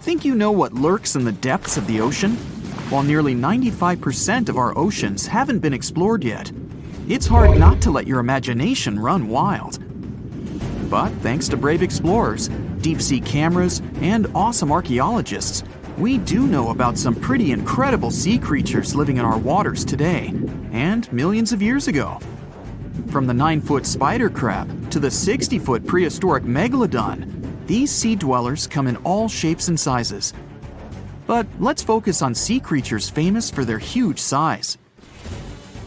Think you know what lurks in the depths of the ocean? While nearly 95% of our oceans haven't been explored yet, it's hard not to let your imagination run wild. But thanks to brave explorers, deep-sea cameras, and awesome archaeologists, we do know about some pretty incredible sea creatures living in our waters today, and millions of years ago. From the 9-foot spider crab to the 60-foot prehistoric megalodon, these sea dwellers come in all shapes and sizes. But let's focus on sea creatures famous for their huge size.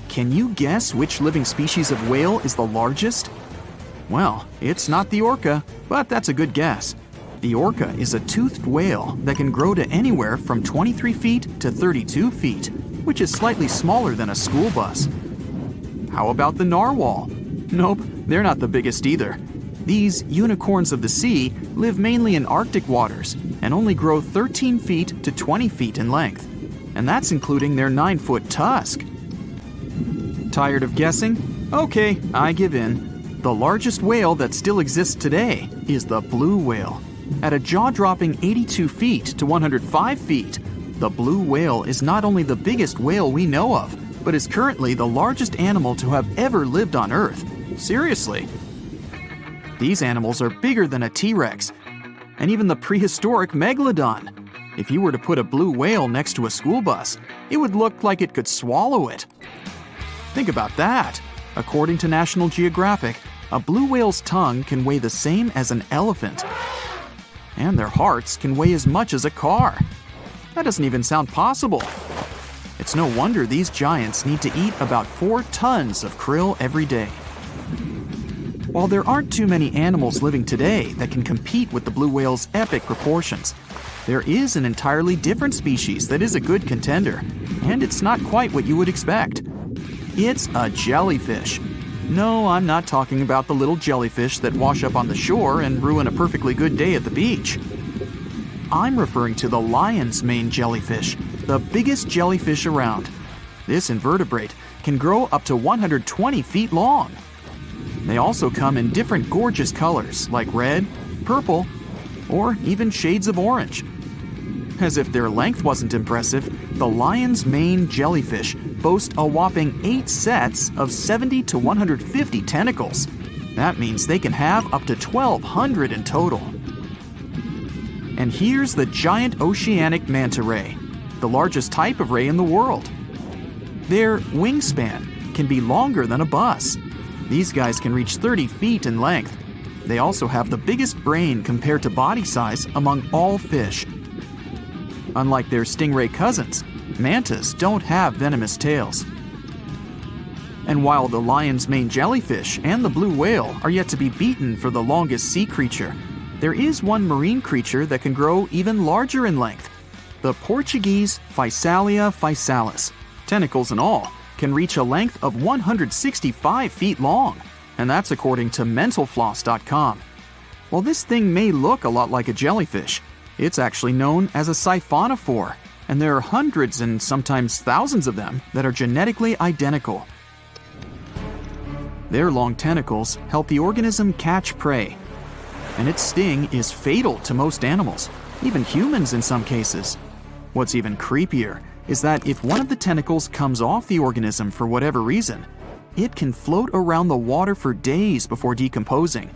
Can you guess which living species of whale is the largest? Well, it's not the orca, but that's a good guess. The orca is a toothed whale that can grow to anywhere from 23 feet to 32 feet, which is slightly smaller than a school bus. How about the narwhal? Nope, they're not the biggest either. These unicorns of the sea live mainly in Arctic waters and only grow 13 feet to 20 feet in length, and that's including their 9-foot tusk. Tired of guessing? Okay, I give in. The largest whale that still exists today is the blue whale. At a jaw-dropping 82 feet to 105 feet, the blue whale is not only the biggest whale we know of, but is currently the largest animal to have ever lived on Earth. Seriously. These animals are bigger than a T-Rex, and even the prehistoric Megalodon. If you were to put a blue whale next to a school bus, it would look like it could swallow it. Think about that. According to National Geographic, a blue whale's tongue can weigh the same as an elephant, and their hearts can weigh as much as a car. That doesn't even sound possible. It's no wonder these giants need to eat about 4 tons of krill every day. While there aren't too many animals living today that can compete with the blue whale's epic proportions, there is an entirely different species that is a good contender, and it's not quite what you would expect. It's a jellyfish. No, I'm not talking about the little jellyfish that wash up on the shore and ruin a perfectly good day at the beach. I'm referring to the lion's mane jellyfish, the biggest jellyfish around. This invertebrate can grow up to 120 feet long. They also come in different gorgeous colors like red, purple, or even shades of orange. As if their length wasn't impressive, the lion's mane jellyfish boast a whopping 8 sets of 70 to 150 tentacles. That means they can have up to 1,200 in total. And here's the giant oceanic manta ray, the largest type of ray in the world. Their wingspan can be longer than a bus. These guys can reach 30 feet in length. They also have the biggest brain compared to body size among all fish. Unlike their stingray cousins, mantas don't have venomous tails. And while the lion's mane jellyfish and the blue whale are yet to be beaten for the longest sea creature, there is one marine creature that can grow even larger in length. The Portuguese Physalia physalis, tentacles and all, can reach a length of 165 feet long, and that's according to mentalfloss.com. While this thing may look a lot like a jellyfish, it's actually known as a siphonophore, and there are hundreds and sometimes thousands of them that are genetically identical. Their long tentacles help the organism catch prey, and its sting is fatal to most animals, even humans in some cases. What's even creepier is that if one of the tentacles comes off the organism for whatever reason, it can float around the water for days before decomposing.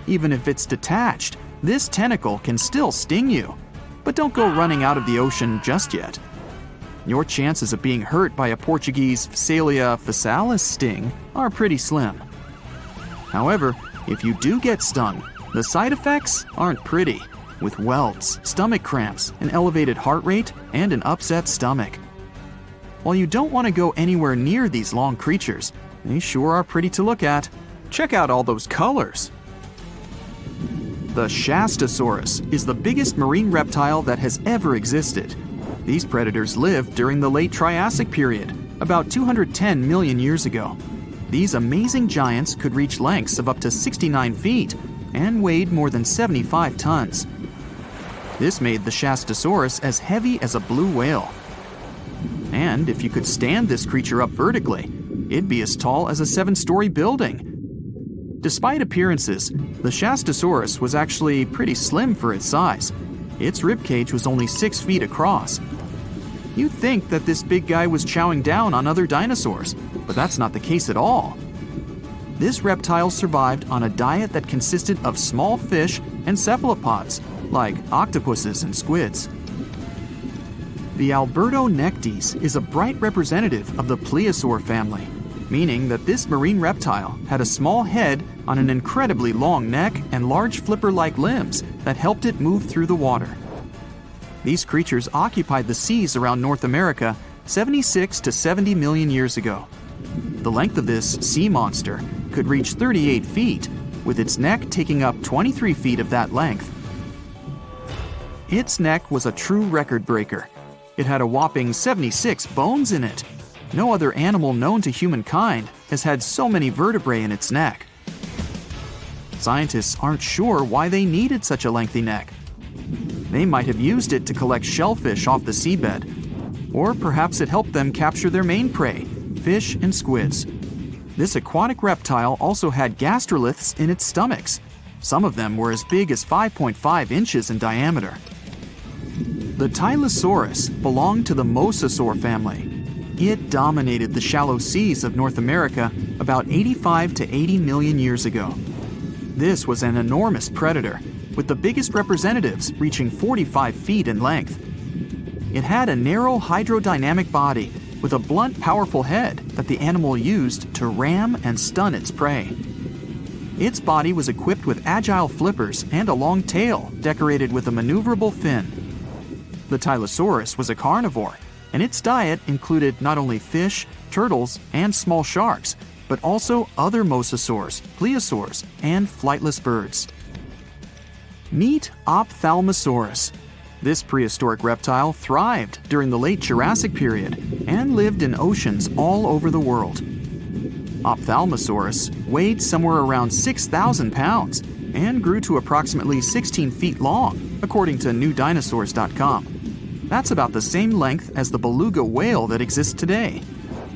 Even if it's detached, this tentacle can still sting you. But don't go running out of the ocean just yet. Your chances of being hurt by a Portuguese Physalia physalis sting are pretty slim. However, if you do get stung, the side effects aren't pretty, with welts, stomach cramps, an elevated heart rate, and an upset stomach. While you don't want to go anywhere near these long creatures, they sure are pretty to look at. Check out all those colors. The Shastasaurus is the biggest marine reptile that has ever existed. These predators lived during the late Triassic period, about 210 million years ago. These amazing giants could reach lengths of up to 69 feet and weighed more than 75 tons. This made the Shastasaurus as heavy as a blue whale. And if you could stand this creature up vertically, it'd be as tall as a 7-story building. Despite appearances, the Shastasaurus was actually pretty slim for its size. Its ribcage was only 6 feet across. You'd think that this big guy was chowing down on other dinosaurs, but that's not the case at all. This reptile survived on a diet that consisted of small fish and cephalopods, like octopuses and squids. The Albertonectes is a bright representative of the plesiosaur family, meaning that this marine reptile had a small head on an incredibly long neck and large flipper-like limbs that helped it move through the water. These creatures occupied the seas around North America 76 to 70 million years ago. The length of this sea monster could reach 38 feet, with its neck taking up 23 feet of that length. Its neck was a true record breaker. It had a whopping 76 bones in it. No other animal known to humankind has had so many vertebrae in its neck. Scientists aren't sure why they needed such a lengthy neck. They might have used it to collect shellfish off the seabed, or perhaps it helped them capture their main prey, fish and squids. This aquatic reptile also had gastroliths in its stomachs. Some of them were as big as 5.5 inches in diameter. The Tylosaurus belonged to the mosasaur family. It dominated the shallow seas of North America about 85 to 80 million years ago. This was an enormous predator, with the biggest representatives reaching 45 feet in length. It had a narrow hydrodynamic body with a blunt, powerful head that the animal used to ram and stun its prey. Its body was equipped with agile flippers and a long tail decorated with a maneuverable fin. The Tylosaurus was a carnivore, and its diet included not only fish, turtles, and small sharks, but also other mosasaurs, plesiosaurs, and flightless birds. Meet Ophthalmosaurus. This prehistoric reptile thrived during the late Jurassic period and lived in oceans all over the world. Ophthalmosaurus weighed somewhere around 6,000 pounds and grew to approximately 16 feet long, according to newdinosaurs.com. That's about the same length as the beluga whale that exists today.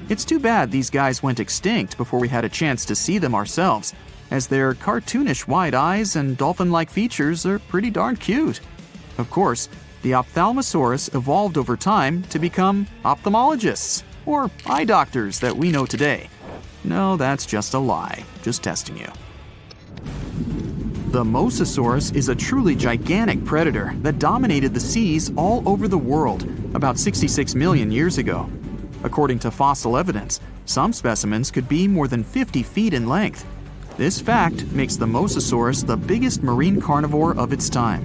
It's too bad these guys went extinct before we had a chance to see them ourselves, as their cartoonish wide eyes and dolphin-like features are pretty darn cute. Of course, the Ophthalmosaurus evolved over time to become ophthalmologists, or eye doctors that we know today. No, that's just a lie. Just testing you. The Mosasaurus is a truly gigantic predator that dominated the seas all over the world about 66 million years ago. According to fossil evidence, some specimens could be more than 50 feet in length. This fact makes the Mosasaurus the biggest marine carnivore of its time.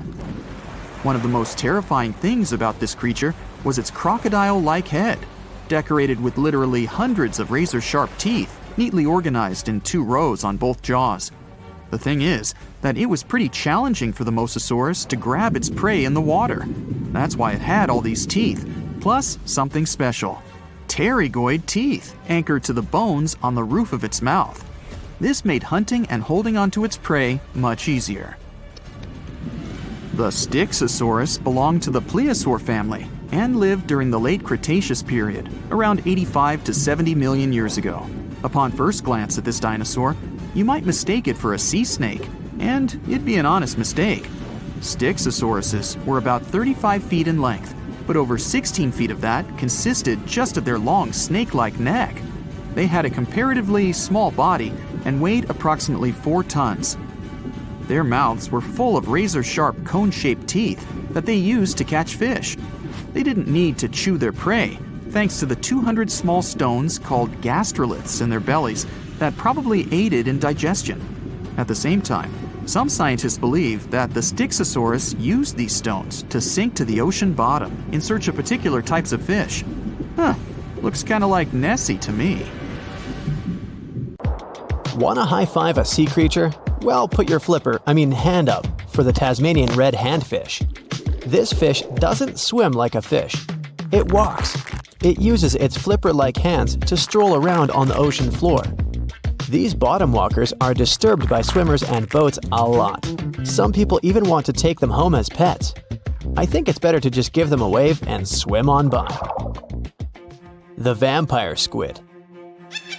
One of the most terrifying things about this creature was its crocodile-like head, decorated with literally hundreds of razor-sharp teeth, neatly organized in 2 rows on both jaws. The thing is that it was pretty challenging for the Mosasaurus to grab its prey in the water. That's why it had all these teeth, plus something special: pterygoid teeth anchored to the bones on the roof of its mouth. This made hunting and holding onto its prey much easier. The Styxosaurus belonged to the plesiosaur family and lived during the late Cretaceous period, around 85 to 70 million years ago. Upon first glance at this dinosaur, you might mistake it for a sea snake, and it'd be an honest mistake. Styxosauruses were about 35 feet in length, but over 16 feet of that consisted just of their long snake-like neck. They had a comparatively small body and weighed approximately 4 tons. Their mouths were full of razor-sharp cone-shaped teeth that they used to catch fish. They didn't need to chew their prey, thanks to the 200 small stones called gastroliths in their bellies that probably aided in digestion. At the same time, some scientists believe that the Styxosaurus used these stones to sink to the ocean bottom in search of particular types of fish. Looks kind of like Nessie to me. Want to high-five a sea creature? Well, put your hand up for the Tasmanian red handfish. This fish doesn't swim like a fish. It walks. It uses its flipper-like hands to stroll around on the ocean floor. These bottom walkers are disturbed by swimmers and boats a lot. Some people even want to take them home as pets. I think it's better to just give them a wave and swim on by. The vampire squid.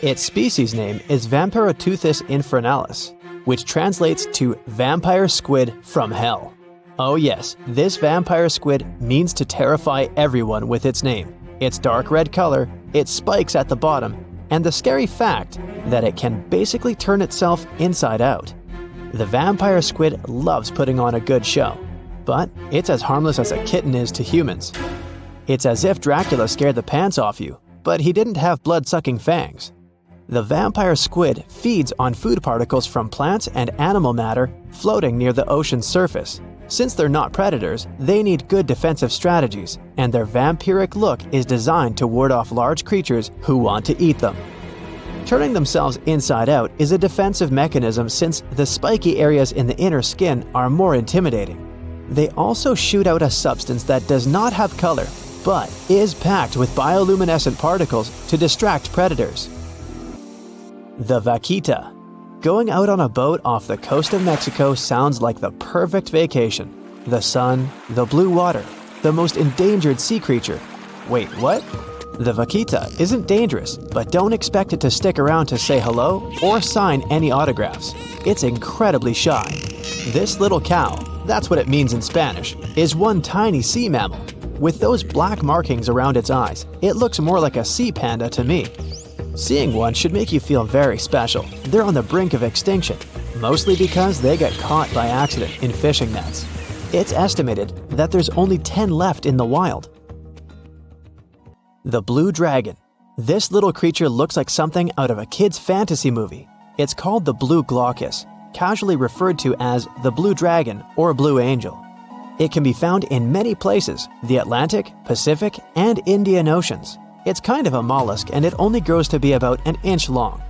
Its species name is Vampiroteuthis infernalis, which translates to vampire squid from hell. Oh yes, this vampire squid means to terrify everyone with its name, its dark red color, its spikes at the bottom, and the scary fact that it can basically turn itself inside out. The vampire squid loves putting on a good show, but it's as harmless as a kitten is to humans. It's as if Dracula scared the pants off you, but he didn't have blood-sucking fangs. The vampire squid feeds on food particles from plants and animal matter floating near the ocean's surface. Since they're not predators, they need good defensive strategies, and their vampiric look is designed to ward off large creatures who want to eat them. Turning themselves inside out is a defensive mechanism since the spiky areas in the inner skin are more intimidating. They also shoot out a substance that does not have color, but is packed with bioluminescent particles to distract predators. The vaquita. Going out on a boat off the coast of Mexico sounds like the perfect vacation. The sun, the blue water, the most endangered sea creature. Wait, what? The vaquita isn't dangerous, but don't expect it to stick around to say hello or sign any autographs. It's incredibly shy. This little cow, that's what it means in Spanish, is one tiny sea mammal. With those black markings around its eyes, it looks more like a sea panda to me. Seeing one should make you feel very special. They're on the brink of extinction, mostly because they get caught by accident in fishing nets. It's estimated that there's only 10 left in the wild. The blue dragon. This little creature looks like something out of a kid's fantasy movie. It's called the blue glaucus, casually referred to as the blue dragon or blue angel. It can be found in many places, the Atlantic, Pacific, and Indian Oceans. It's kind of a mollusk and it only grows to be about an inch long.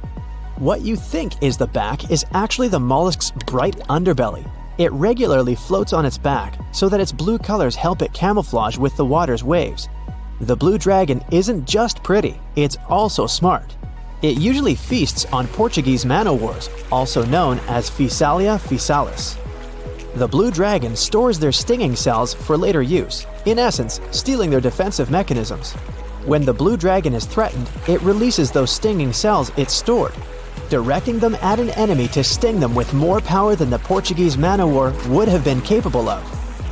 What you think is the back is actually the mollusk's bright underbelly. It regularly floats on its back so that its blue colors help it camouflage with the water's waves. The blue dragon isn't just pretty, it's also smart. It usually feasts on Portuguese man-o'-wars, also known as Physalia physalis. The blue dragon stores their stinging cells for later use, in essence, stealing their defensive mechanisms. When the blue dragon is threatened, it releases those stinging cells it stored, directing them at an enemy to sting them with more power than the Portuguese man-o'-war would have been capable of.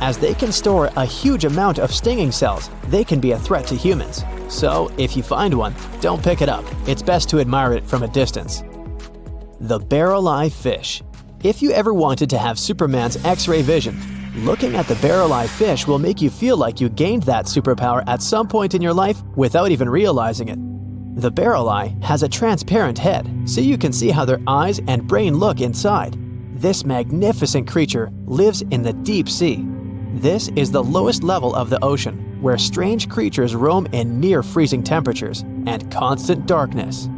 As they can store a huge amount of stinging cells, they can be a threat to humans. So, if you find one, don't pick it up. It's best to admire it from a distance. The barrel-eye fish. If you ever wanted to have Superman's X-ray vision, looking at the barrel-eye fish will make you feel like you gained that superpower at some point in your life without even realizing it. The barrel eye has a transparent head, so you can see how their eyes and brain look inside. This magnificent creature lives in the deep sea. This is the lowest level of the ocean, where strange creatures roam in near-freezing temperatures and constant darkness.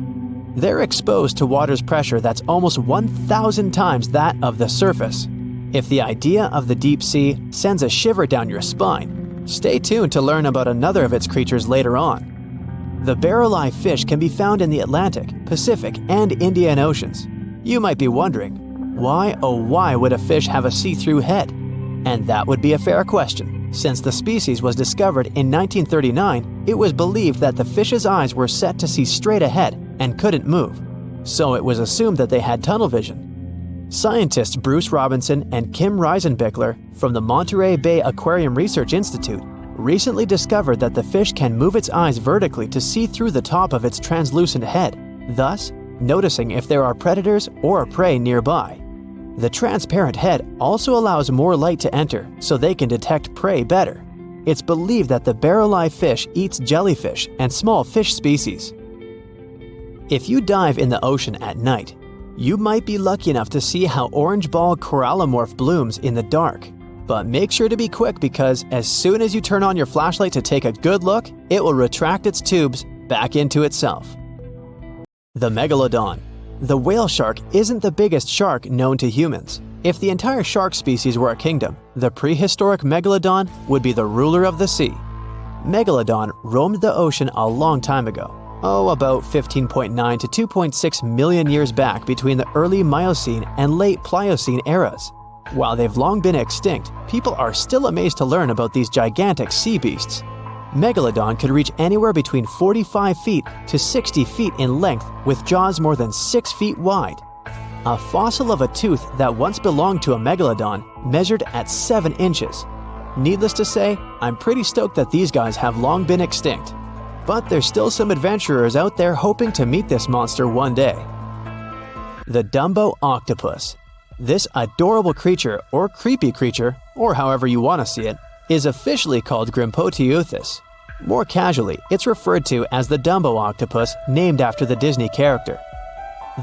They're exposed to water's pressure that's almost 1,000 times that of the surface. If the idea of the deep sea sends a shiver down your spine, stay tuned to learn about another of its creatures later on. The barrel-eye fish can be found in the Atlantic, Pacific, and Indian Oceans. You might be wondering, why oh why would a fish have a see-through head? And that would be a fair question. Since the species was discovered in 1939, it was believed that the fish's eyes were set to see straight ahead and couldn't move. So it was assumed that they had tunnel vision. Scientists Bruce Robinson and Kim Reisenbichler from the Monterey Bay Aquarium Research Institute recently discovered that the fish can move its eyes vertically to see through the top of its translucent head, thus noticing if there are predators or prey nearby. The transparent head also allows more light to enter so they can detect prey better. It's believed that the barrel-eye fish eats jellyfish and small fish species. If you dive in the ocean at night, you might be lucky enough to see how orange ball corallomorph blooms in the dark. But make sure to be quick because as soon as you turn on your flashlight to take a good look, it will retract its tubes back into itself. The Megalodon. The whale shark isn't the biggest shark known to humans. If the entire shark species were a kingdom, the prehistoric Megalodon would be the ruler of the sea. Megalodon roamed the ocean a long time ago. About 15.9 to 2.6 million years back between the early Miocene and late Pliocene eras. While they've long been extinct, people are still amazed to learn about these gigantic sea beasts. Megalodon could reach anywhere between 45 feet to 60 feet in length with jaws more than 6 feet wide. A fossil of a tooth that once belonged to a megalodon measured at 7 inches. Needless to say, I'm pretty stoked that these guys have long been extinct. But there's still some adventurers out there hoping to meet this monster one day. The Dumbo octopus. This adorable creature, or creepy creature, or however you want to see it, is officially called Grimpoteuthis. More casually, it's referred to as the Dumbo octopus, named after the Disney character.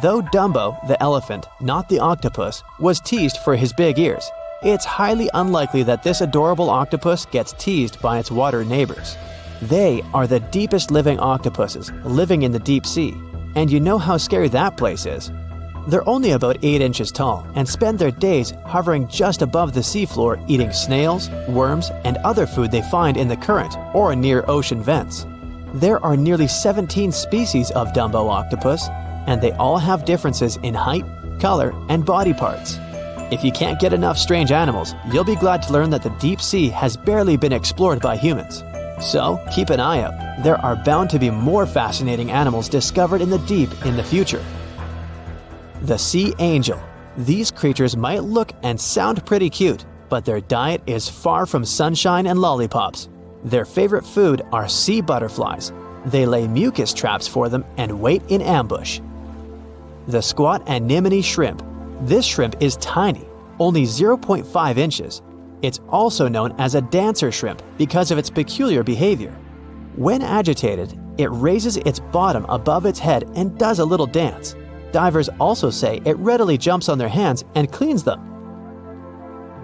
Though Dumbo, the elephant, not the octopus, was teased for his big ears, it's highly unlikely that this adorable octopus gets teased by its water neighbors. They are the deepest living octopuses, living in the deep sea, and you know how scary that place is. They're only about 8 inches tall and spend their days hovering just above the seafloor eating snails, worms, and other food they find in the current or near ocean vents. There are nearly 17 species of Dumbo octopus, and they all have differences in height, color, and body parts. If you can't get enough strange animals, you'll be glad to learn that the deep sea has barely been explored by humans. So, keep an eye out. There are bound to be more fascinating animals discovered in the deep in the future. The sea angel. These creatures might look and sound pretty cute, but their diet is far from sunshine and lollipops. Their favorite food are sea butterflies. They lay mucus traps for them and wait in ambush. The squat anemone shrimp. This shrimp is tiny, only 0.5 inches. It's also known as a dancer shrimp because of its peculiar behavior. When agitated, it raises its bottom above its head and does a little dance. Divers also say it readily jumps on their hands and cleans them.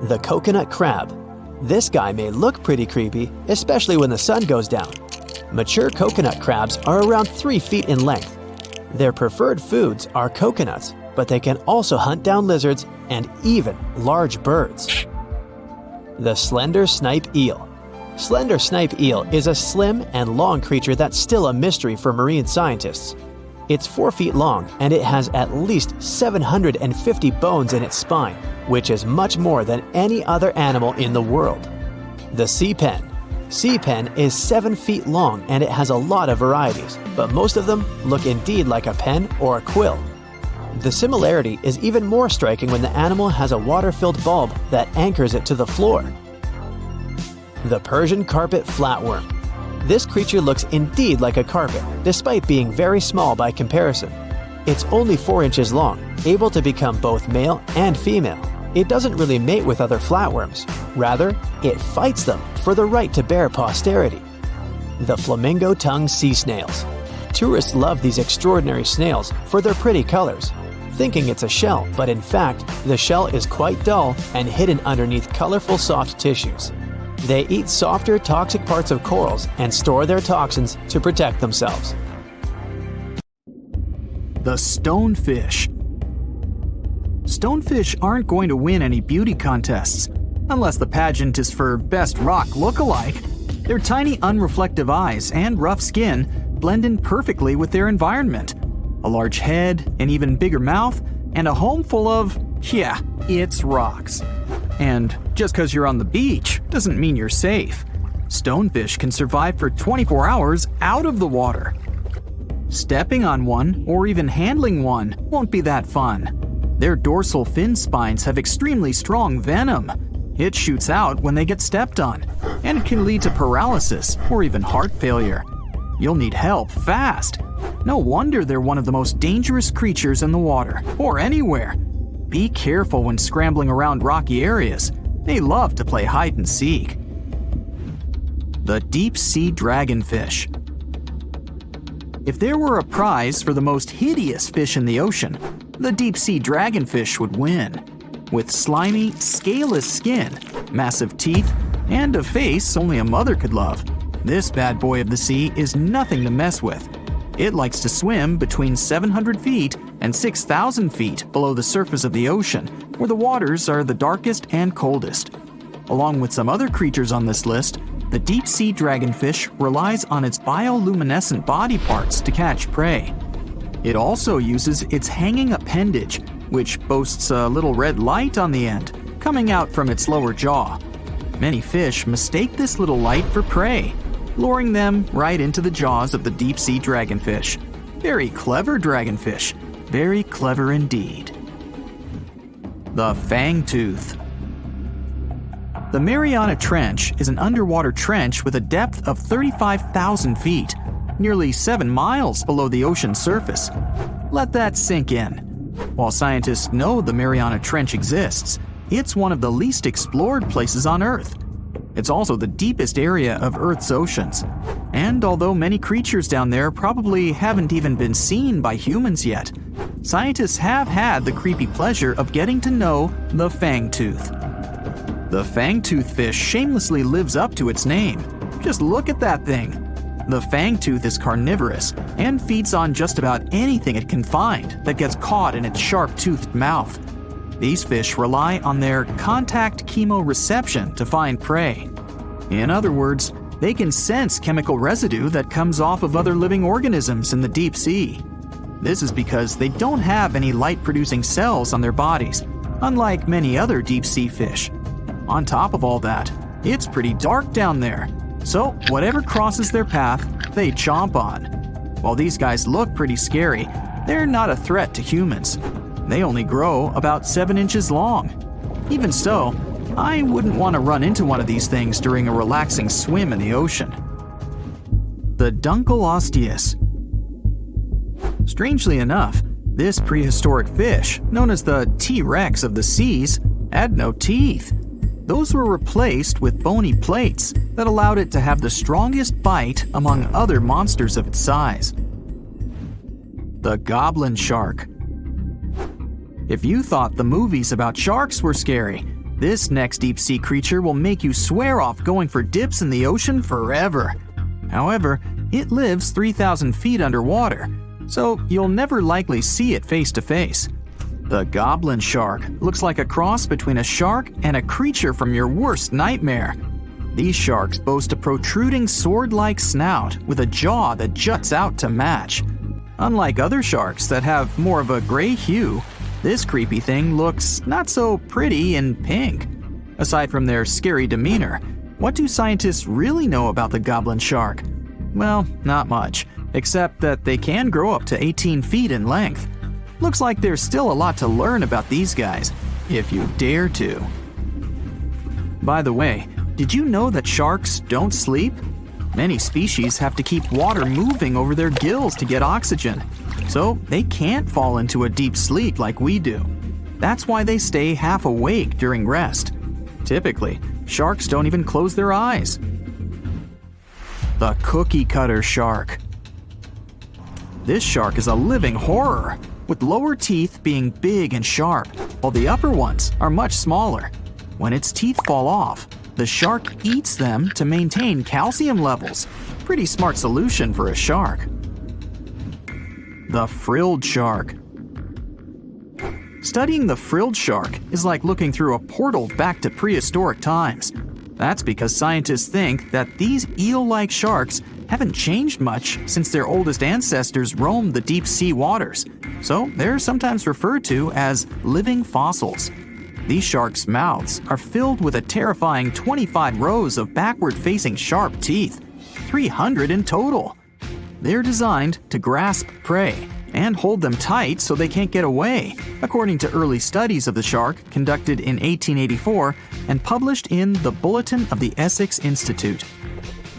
The coconut crab. This guy may look pretty creepy, especially when the sun goes down. Mature coconut crabs are around 3 feet in length. Their preferred foods are coconuts, but they can also hunt down lizards and even large birds. The slender snipe eel. Slender snipe eel is a slim and long creature that's still a mystery for marine scientists. It's 4 feet long and it has at least 750 bones in its spine, which is much more than any other animal in the world. The sea pen. Sea pen is 7 feet long and it has a lot of varieties, but most of them look indeed like a pen or a quill. The similarity is even more striking when the animal has a water-filled bulb that anchors it to the floor. The Persian carpet flatworm. This creature looks indeed like a carpet, despite being very small by comparison. It's only 4 inches long, able to become both male and female. It doesn't really mate with other flatworms. Rather, it fights them for the right to bear posterity. The flamingo-tongued sea snails. Tourists love these extraordinary snails for their pretty colors, thinking it's a shell, but in fact, the shell is quite dull and hidden underneath colorful soft tissues. They eat softer, toxic parts of corals and store their toxins to protect themselves. The stonefish. Stonefish aren't going to win any beauty contests, unless the pageant is for best rock look-alike. Their tiny, unreflective eyes and rough skin blend in perfectly with their environment. A large head, an even bigger mouth, and a home full of, yeah, it's rocks. And just because you're on the beach doesn't mean you're safe. Stonefish can survive for 24 hours out of the water. Stepping on one or even handling one won't be that fun. Their dorsal fin spines have extremely strong venom. It shoots out when they get stepped on, and it can lead to paralysis or even heart failure. You'll need help fast. No wonder they're one of the most dangerous creatures in the water, or anywhere. Be careful when scrambling around rocky areas. They love to play hide and seek. The deep sea dragonfish. If there were a prize for the most hideous fish in the ocean, the deep sea dragonfish would win. With slimy, scaleless skin, massive teeth, and a face only a mother could love, this bad boy of the sea is nothing to mess with. It likes to swim between 700 feet and 6,000 feet below the surface of the ocean, where the waters are the darkest and coldest. Along with some other creatures on this list, the deep sea dragonfish relies on its bioluminescent body parts to catch prey. It also uses its hanging appendage, which boasts a little red light on the end, coming out from its lower jaw. Many fish mistake this little light for prey, luring them right into the jaws of the deep-sea dragonfish. Very clever dragonfish. Very clever indeed. The fangtooth. The Mariana Trench is an underwater trench with a depth of 35,000 feet, nearly 7 miles below the ocean's surface. Let that sink in. While scientists know the Mariana Trench exists, it's one of the least explored places on Earth. It's also the deepest area of Earth's oceans. And although many creatures down there probably haven't even been seen by humans yet, scientists have had the creepy pleasure of getting to know the fangtooth. The fangtooth fish shamelessly lives up to its name. Just look at that thing. The fangtooth is carnivorous and feeds on just about anything it can find that gets caught in its sharp-toothed mouth. These fish rely on their contact chemoreception to find prey. In other words, they can sense chemical residue that comes off of other living organisms in the deep sea. This is because they don't have any light-producing cells on their bodies, unlike many other deep-sea fish. On top of all that, it's pretty dark down there, so whatever crosses their path, they chomp on. While these guys look pretty scary, they're not a threat to humans. They only grow about 7 inches long. Even so, I wouldn't want to run into one of these things during a relaxing swim in the ocean. The Dunkleosteus. Strangely enough, this prehistoric fish, known as the T-Rex of the seas, had no teeth. Those were replaced with bony plates that allowed it to have the strongest bite among other monsters of its size. The goblin shark. If you thought the movies about sharks were scary, this next deep-sea creature will make you swear off going for dips in the ocean forever. However, it lives 3,000 feet underwater, so you'll never likely see it face to face. The goblin shark looks like a cross between a shark and a creature from your worst nightmare. These sharks boast a protruding sword-like snout with a jaw that juts out to match. Unlike other sharks that have more of a gray hue, this creepy thing looks not so pretty and pink. Aside from their scary demeanor, what do scientists really know about the goblin shark? Well, not much, except that they can grow up to 18 feet in length. Looks like there's still a lot to learn about these guys, if you dare to. By the way, did you know that sharks don't sleep? Many species have to keep water moving over their gills to get oxygen, so they can't fall into a deep sleep like we do. That's why they stay half awake during rest. Typically, sharks don't even close their eyes. The cookie cutter shark. This shark is a living horror, with lower teeth being big and sharp, while the upper ones are much smaller. When its teeth fall off, the shark eats them to maintain calcium levels. Pretty smart solution for a shark. The frilled shark. Studying the frilled shark is like looking through a portal back to prehistoric times. That's because scientists think that these eel-like sharks haven't changed much since their oldest ancestors roamed the deep sea waters, so they're sometimes referred to as living fossils. These sharks' mouths are filled with a terrifying 25 rows of backward-facing sharp teeth, 300 in total. They're designed to grasp prey and hold them tight so they can't get away, according to early studies of the shark conducted in 1884 and published in the Bulletin of the Essex Institute.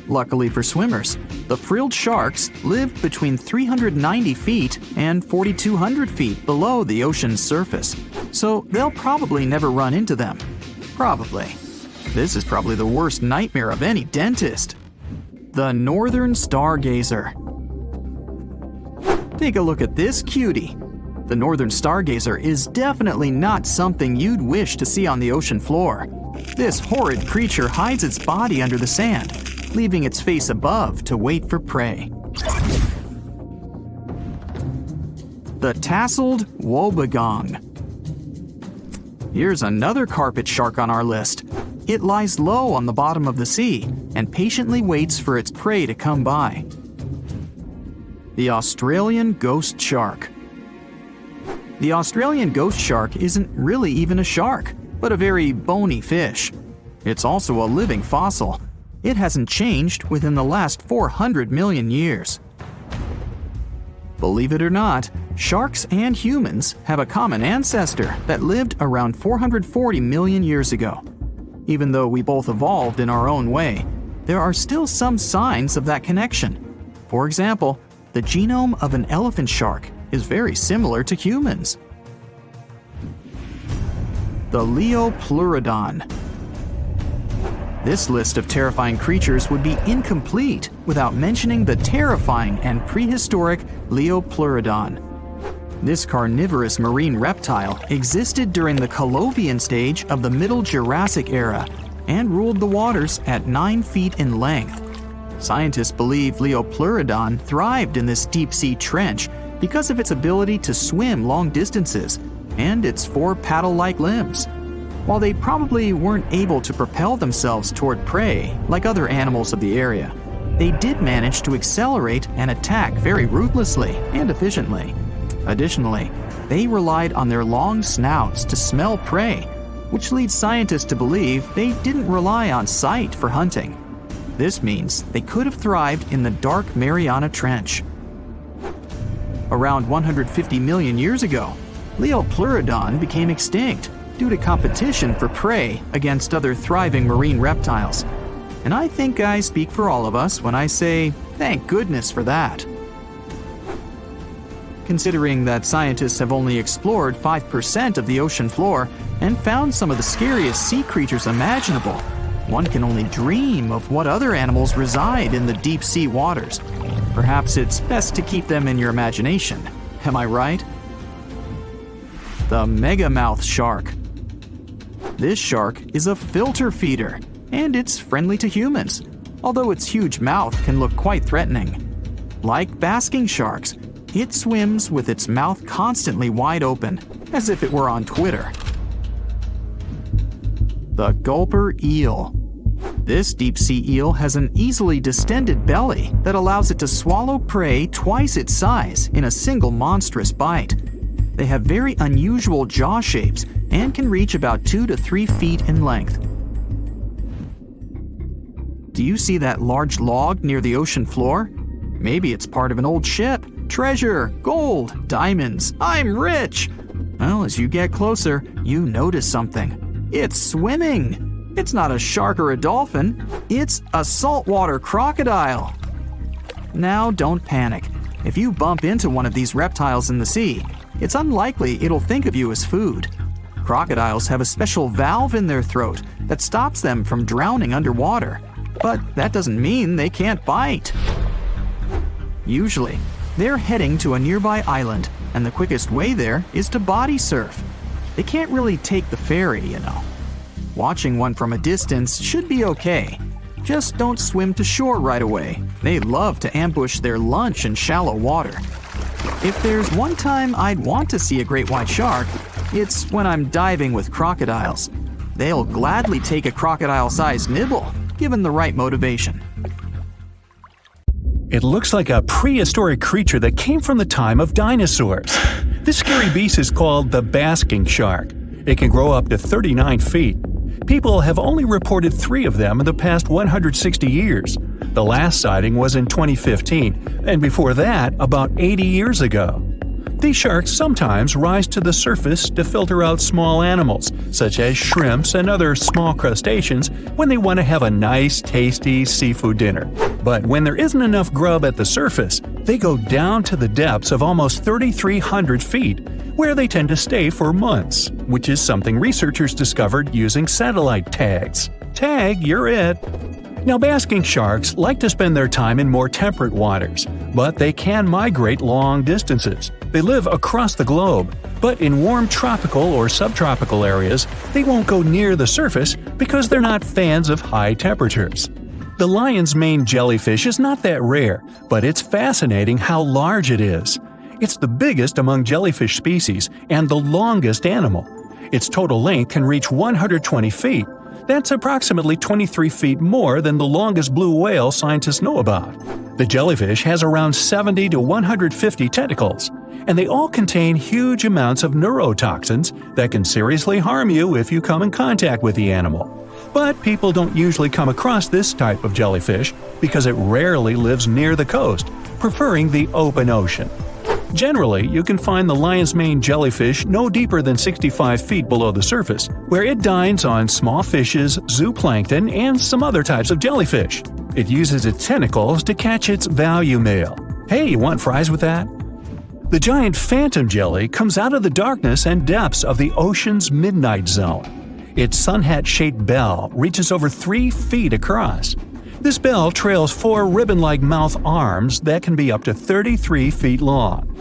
Luckily for swimmers, the frilled sharks live between 390 feet and 4,200 feet below the ocean's surface, so they'll probably never run into them. Probably. This is probably the worst nightmare of any dentist. The northern stargazer. Take a look at this cutie. The northern stargazer is definitely not something you'd wish to see on the ocean floor. This horrid creature hides its body under the sand, leaving its face above to wait for prey. The tasseled wobbegong. Here's another carpet shark on our list. It lies low on the bottom of the sea and patiently waits for its prey to come by. The Australian ghost shark. The Australian ghost shark isn't really even a shark, but a very bony fish. It's also a living fossil. It hasn't changed within the last 400 million years. Believe it or not, Sharks and humans have a common ancestor that lived around 440 million years ago. Even though we both evolved in our own way, there are still some signs of that connection. For example, the genome of an elephant shark is very similar to humans. The Leopleurodon. This list of terrifying creatures would be incomplete without mentioning the terrifying and prehistoric Leopleurodon. This carnivorous marine reptile existed during the Colovian stage of the Middle Jurassic era and ruled the waters at 9 feet in length. Scientists believe Leopleurodon thrived in this deep-sea trench because of its ability to swim long distances and its 4 paddle-like limbs. While they probably weren't able to propel themselves toward prey like other animals of the area, they did manage to accelerate and attack very ruthlessly and efficiently. Additionally, they relied on their long snouts to smell prey, which leads scientists to believe they didn't rely on sight for hunting. This means they could have thrived in the dark Mariana Trench. Around 150 million years ago, Leopleurodon became extinct due to competition for prey against other thriving marine reptiles. And I think I speak for all of us when I say, thank goodness for that. Considering that scientists have only explored 5% of the ocean floor and found some of the scariest sea creatures imaginable, one can only dream of what other animals reside in the deep sea waters. Perhaps it's best to keep them in your imagination. Am I right? The megamouth shark. This shark is a filter feeder, and it's friendly to humans, although its huge mouth can look quite threatening. Like basking sharks, it swims with its mouth constantly wide open, as if it were on Twitter. The gulper eel. This deep-sea eel has an easily distended belly that allows it to swallow prey twice its size in a single monstrous bite. They have very unusual jaw shapes and can reach about 2 to 3 feet in length. Do you see that large log near the ocean floor? Maybe it's part of an old ship. Treasure, gold, diamonds, I'm rich! Well, as you get closer, you notice something. It's swimming! It's not a shark or a dolphin, it's a saltwater crocodile! Now don't panic. If you bump into one of these reptiles in the sea, it's unlikely it'll think of you as food. Crocodiles have a special valve in their throat that stops them from drowning underwater, but that doesn't mean they can't bite. Usually, they're heading to a nearby island, and the quickest way there is to body surf. They can't really take the ferry, you know. Watching one from a distance should be okay. Just don't swim to shore right away. They love to ambush their lunch in shallow water. If there's one time I'd want to see a great white shark, it's when I'm diving with crocodiles. They'll gladly take a crocodile-sized nibble, given the right motivation. It looks like a prehistoric creature that came from the time of dinosaurs. This scary beast is called the basking shark. It can grow up to 39 feet. People have only reported 3 of them in the past 160 years. The last sighting was in 2015, and before that, about 80 years ago. These sharks sometimes rise to the surface to filter out small animals, such as shrimps and other small crustaceans, when they want to have a nice, tasty seafood dinner. But when there isn't enough grub at the surface, they go down to the depths of almost 3,300 feet, where they tend to stay for months, which is something researchers discovered using satellite tags. Tag, you're it! Now, basking sharks like to spend their time in more temperate waters, but they can migrate long distances. They live across the globe, but in warm tropical or subtropical areas, they won't go near the surface because they're not fans of high temperatures. The lion's mane jellyfish is not that rare, but it's fascinating how large it is. It's the biggest among jellyfish species and the longest animal. Its total length can reach 120 feet. That's approximately 23 feet more than the longest blue whale scientists know about. The jellyfish has around 70 to 150 tentacles, and they all contain huge amounts of neurotoxins that can seriously harm you if you come in contact with the animal. But people don't usually come across this type of jellyfish because it rarely lives near the coast, preferring the open ocean. Generally, you can find the lion's mane jellyfish no deeper than 65 feet below the surface, where it dines on small fishes, zooplankton, and some other types of jellyfish. It uses its tentacles to catch its value meal. Hey, you want fries with that? The giant phantom jelly comes out of the darkness and depths of the ocean's midnight zone. Its sun hat-shaped bell reaches over 3 feet across. This bell trails 4 ribbon-like mouth arms that can be up to 33 feet long.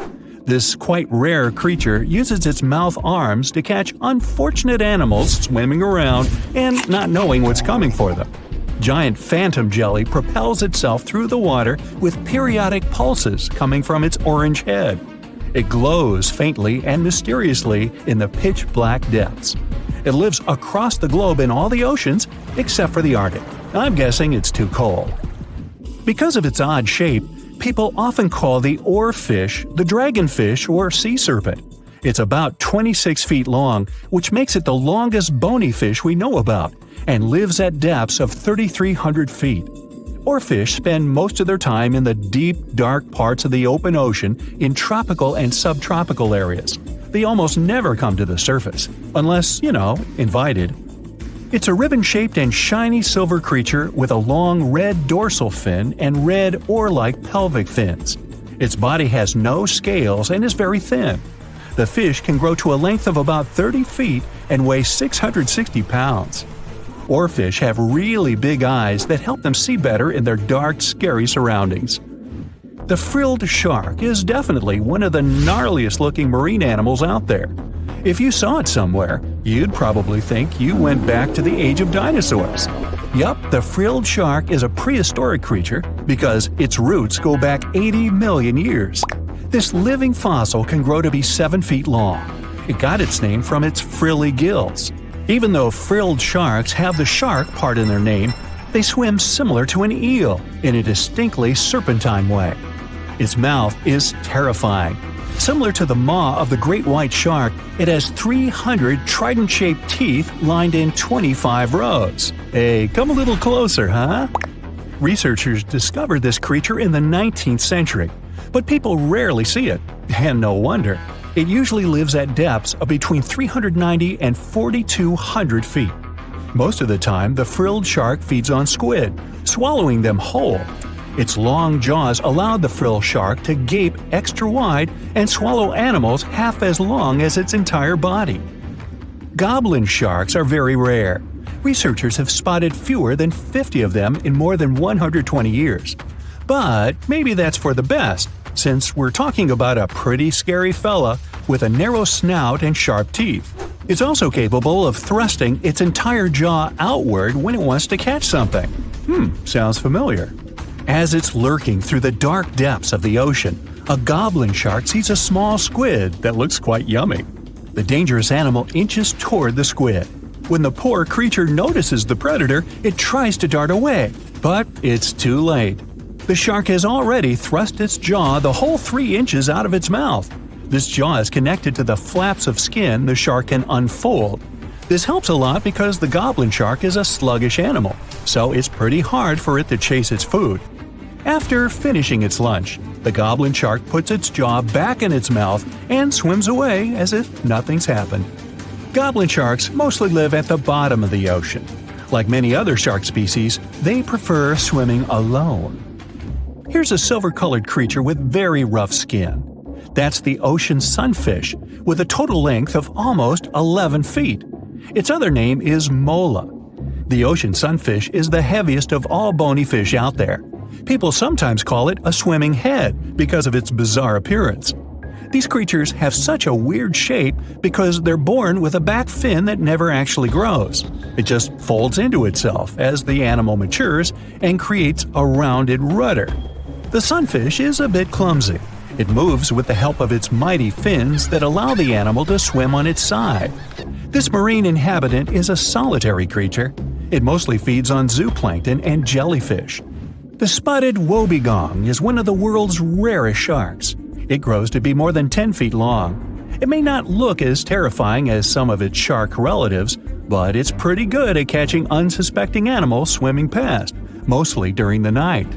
This quite rare creature uses its mouth arms to catch unfortunate animals swimming around and not knowing what's coming for them. Giant phantom jelly propels itself through the water with periodic pulses coming from its orange head. It glows faintly and mysteriously in the pitch-black depths. It lives across the globe in all the oceans except for the Arctic. I'm guessing it's too cold. Because of its odd shape, people often call the oarfish the dragonfish or sea serpent. It's about 26 feet long, which makes it the longest bony fish we know about, and lives at depths of 3,300 feet. Oarfish spend most of their time in the deep, dark parts of the open ocean in tropical and subtropical areas. They almost never come to the surface, unless, invited. It's a ribbon-shaped and shiny silver creature with a long red dorsal fin and red oar-like pelvic fins. Its body has no scales and is very thin. The fish can grow to a length of about 30 feet and weigh 660 pounds. Oarfish have really big eyes that help them see better in their dark, scary surroundings. The frilled shark is definitely one of the gnarliest-looking marine animals out there. If you saw it somewhere, you'd probably think you went back to the age of dinosaurs. Yup, the frilled shark is a prehistoric creature because its roots go back 80 million years. This living fossil can grow to be 7 feet long. It got its name from its frilly gills. Even though frilled sharks have the shark part in their name, they swim similar to an eel in a distinctly serpentine way. Its mouth is terrifying. Similar to the maw of the great white shark, it has 300 trident-shaped teeth lined in 25 rows. Hey, come a little closer, huh? Researchers discovered this creature in the 19th century, but people rarely see it, and no wonder. It usually lives at depths of between 390 and 4,200 feet. Most of the time, the frilled shark feeds on squid, swallowing them whole. Its long jaws allowed the frilled shark to gape extra wide and swallow animals half as long as its entire body. Goblin sharks are very rare. Researchers have spotted fewer than 50 of them in more than 120 years. But maybe that's for the best, since we're talking about a pretty scary fella with a narrow snout and sharp teeth. It's also capable of thrusting its entire jaw outward when it wants to catch something. Sounds familiar. As it's lurking through the dark depths of the ocean, a goblin shark sees a small squid that looks quite yummy. The dangerous animal inches toward the squid. When the poor creature notices the predator, it tries to dart away, but it's too late. The shark has already thrust its jaw the whole 3 inches out of its mouth. This jaw is connected to the flaps of skin the shark can unfold. This helps a lot because the goblin shark is a sluggish animal, so it's pretty hard for it to chase its food. After finishing its lunch, the goblin shark puts its jaw back in its mouth and swims away as if nothing's happened. Goblin sharks mostly live at the bottom of the ocean. Like many other shark species, they prefer swimming alone. Here's a silver-colored creature with very rough skin. That's the ocean sunfish, with a total length of almost 11 feet. Its other name is mola. The ocean sunfish is the heaviest of all bony fish out there. People sometimes call it a swimming head because of its bizarre appearance. These creatures have such a weird shape because they're born with a back fin that never actually grows. It just folds into itself as the animal matures and creates a rounded rudder. The sunfish is a bit clumsy. It moves with the help of its mighty fins that allow the animal to swim on its side. This marine inhabitant is a solitary creature. It mostly feeds on zooplankton and jellyfish. The spotted wobbegong is one of the world's rarest sharks. It grows to be more than 10 feet long. It may not look as terrifying as some of its shark relatives, but it's pretty good at catching unsuspecting animals swimming past, mostly during the night.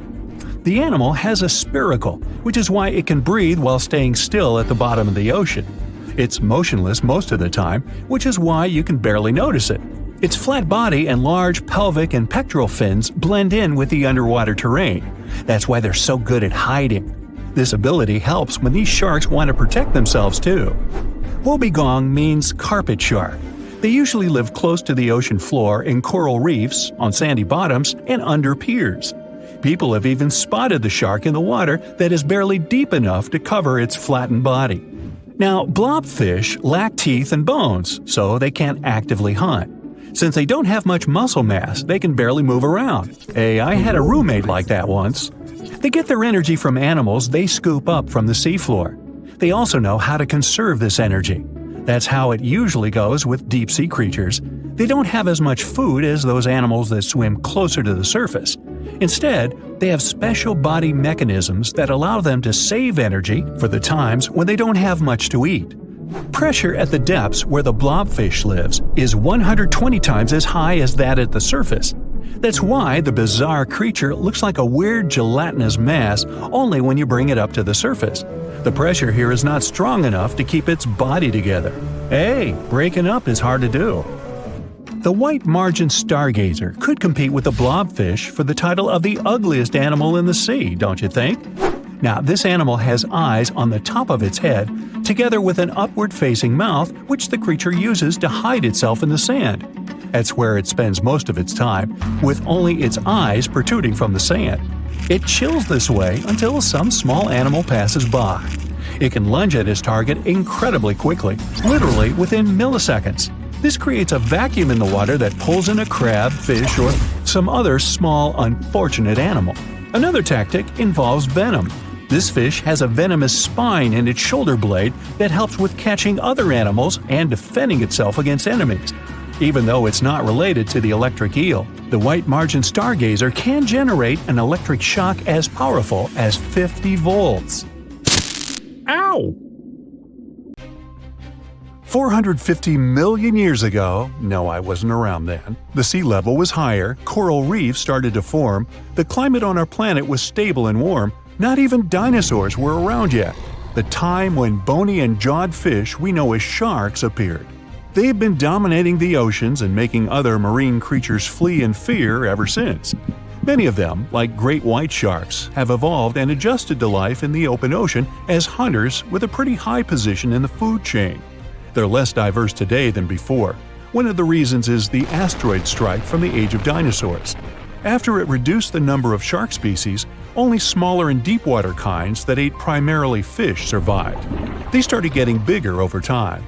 The animal has a spiracle, which is why it can breathe while staying still at the bottom of the ocean. It's motionless most of the time, which is why you can barely notice it. Its flat body and large pelvic and pectoral fins blend in with the underwater terrain. That's why they're so good at hiding. This ability helps when these sharks want to protect themselves too. Wobbegong means carpet shark. They usually live close to the ocean floor in coral reefs, on sandy bottoms, and under piers. People have even spotted the shark in the water that is barely deep enough to cover its flattened body. Now, blobfish lack teeth and bones, so they can't actively hunt. Since they don't have much muscle mass, they can barely move around. Hey, I had a roommate like that once. They get their energy from animals they scoop up from the seafloor. They also know how to conserve this energy. That's how it usually goes with deep-sea creatures. They don't have as much food as those animals that swim closer to the surface. Instead, they have special body mechanisms that allow them to save energy for the times when they don't have much to eat. Pressure at the depths where the blobfish lives is 120 times as high as that at the surface. That's why the bizarre creature looks like a weird gelatinous mass only when you bring it up to the surface. The pressure here is not strong enough to keep its body together. Hey, breaking up is hard to do. The white margin stargazer could compete with the blobfish for the title of the ugliest animal in the sea, don't you think? Now, this animal has eyes on the top of its head, together with an upward-facing mouth which the creature uses to hide itself in the sand. That's where it spends most of its time, with only its eyes protruding from the sand. It chills this way until some small animal passes by. It can lunge at its target incredibly quickly, literally within milliseconds. This creates a vacuum in the water that pulls in a crab, fish, or some other small, unfortunate animal. Another tactic involves venom. This fish has a venomous spine in its shoulder blade that helps with catching other animals and defending itself against enemies. Even though it's not related to the electric eel, the white margin stargazer can generate an electric shock as powerful as 50 volts. Ow! 450 million years ago, no, I wasn't around then, the sea level was higher, coral reefs started to form, the climate on our planet was stable and warm, not even dinosaurs were around yet. The time when bony and jawed fish we know as sharks appeared. They've been dominating the oceans and making other marine creatures flee in fear ever since. Many of them, like great white sharks, have evolved and adjusted to life in the open ocean as hunters with a pretty high position in the food chain. They're less diverse today than before. One of the reasons is the asteroid strike from the age of dinosaurs. After it reduced the number of shark species, only smaller and deep-water kinds that ate primarily fish survived. They started getting bigger over time.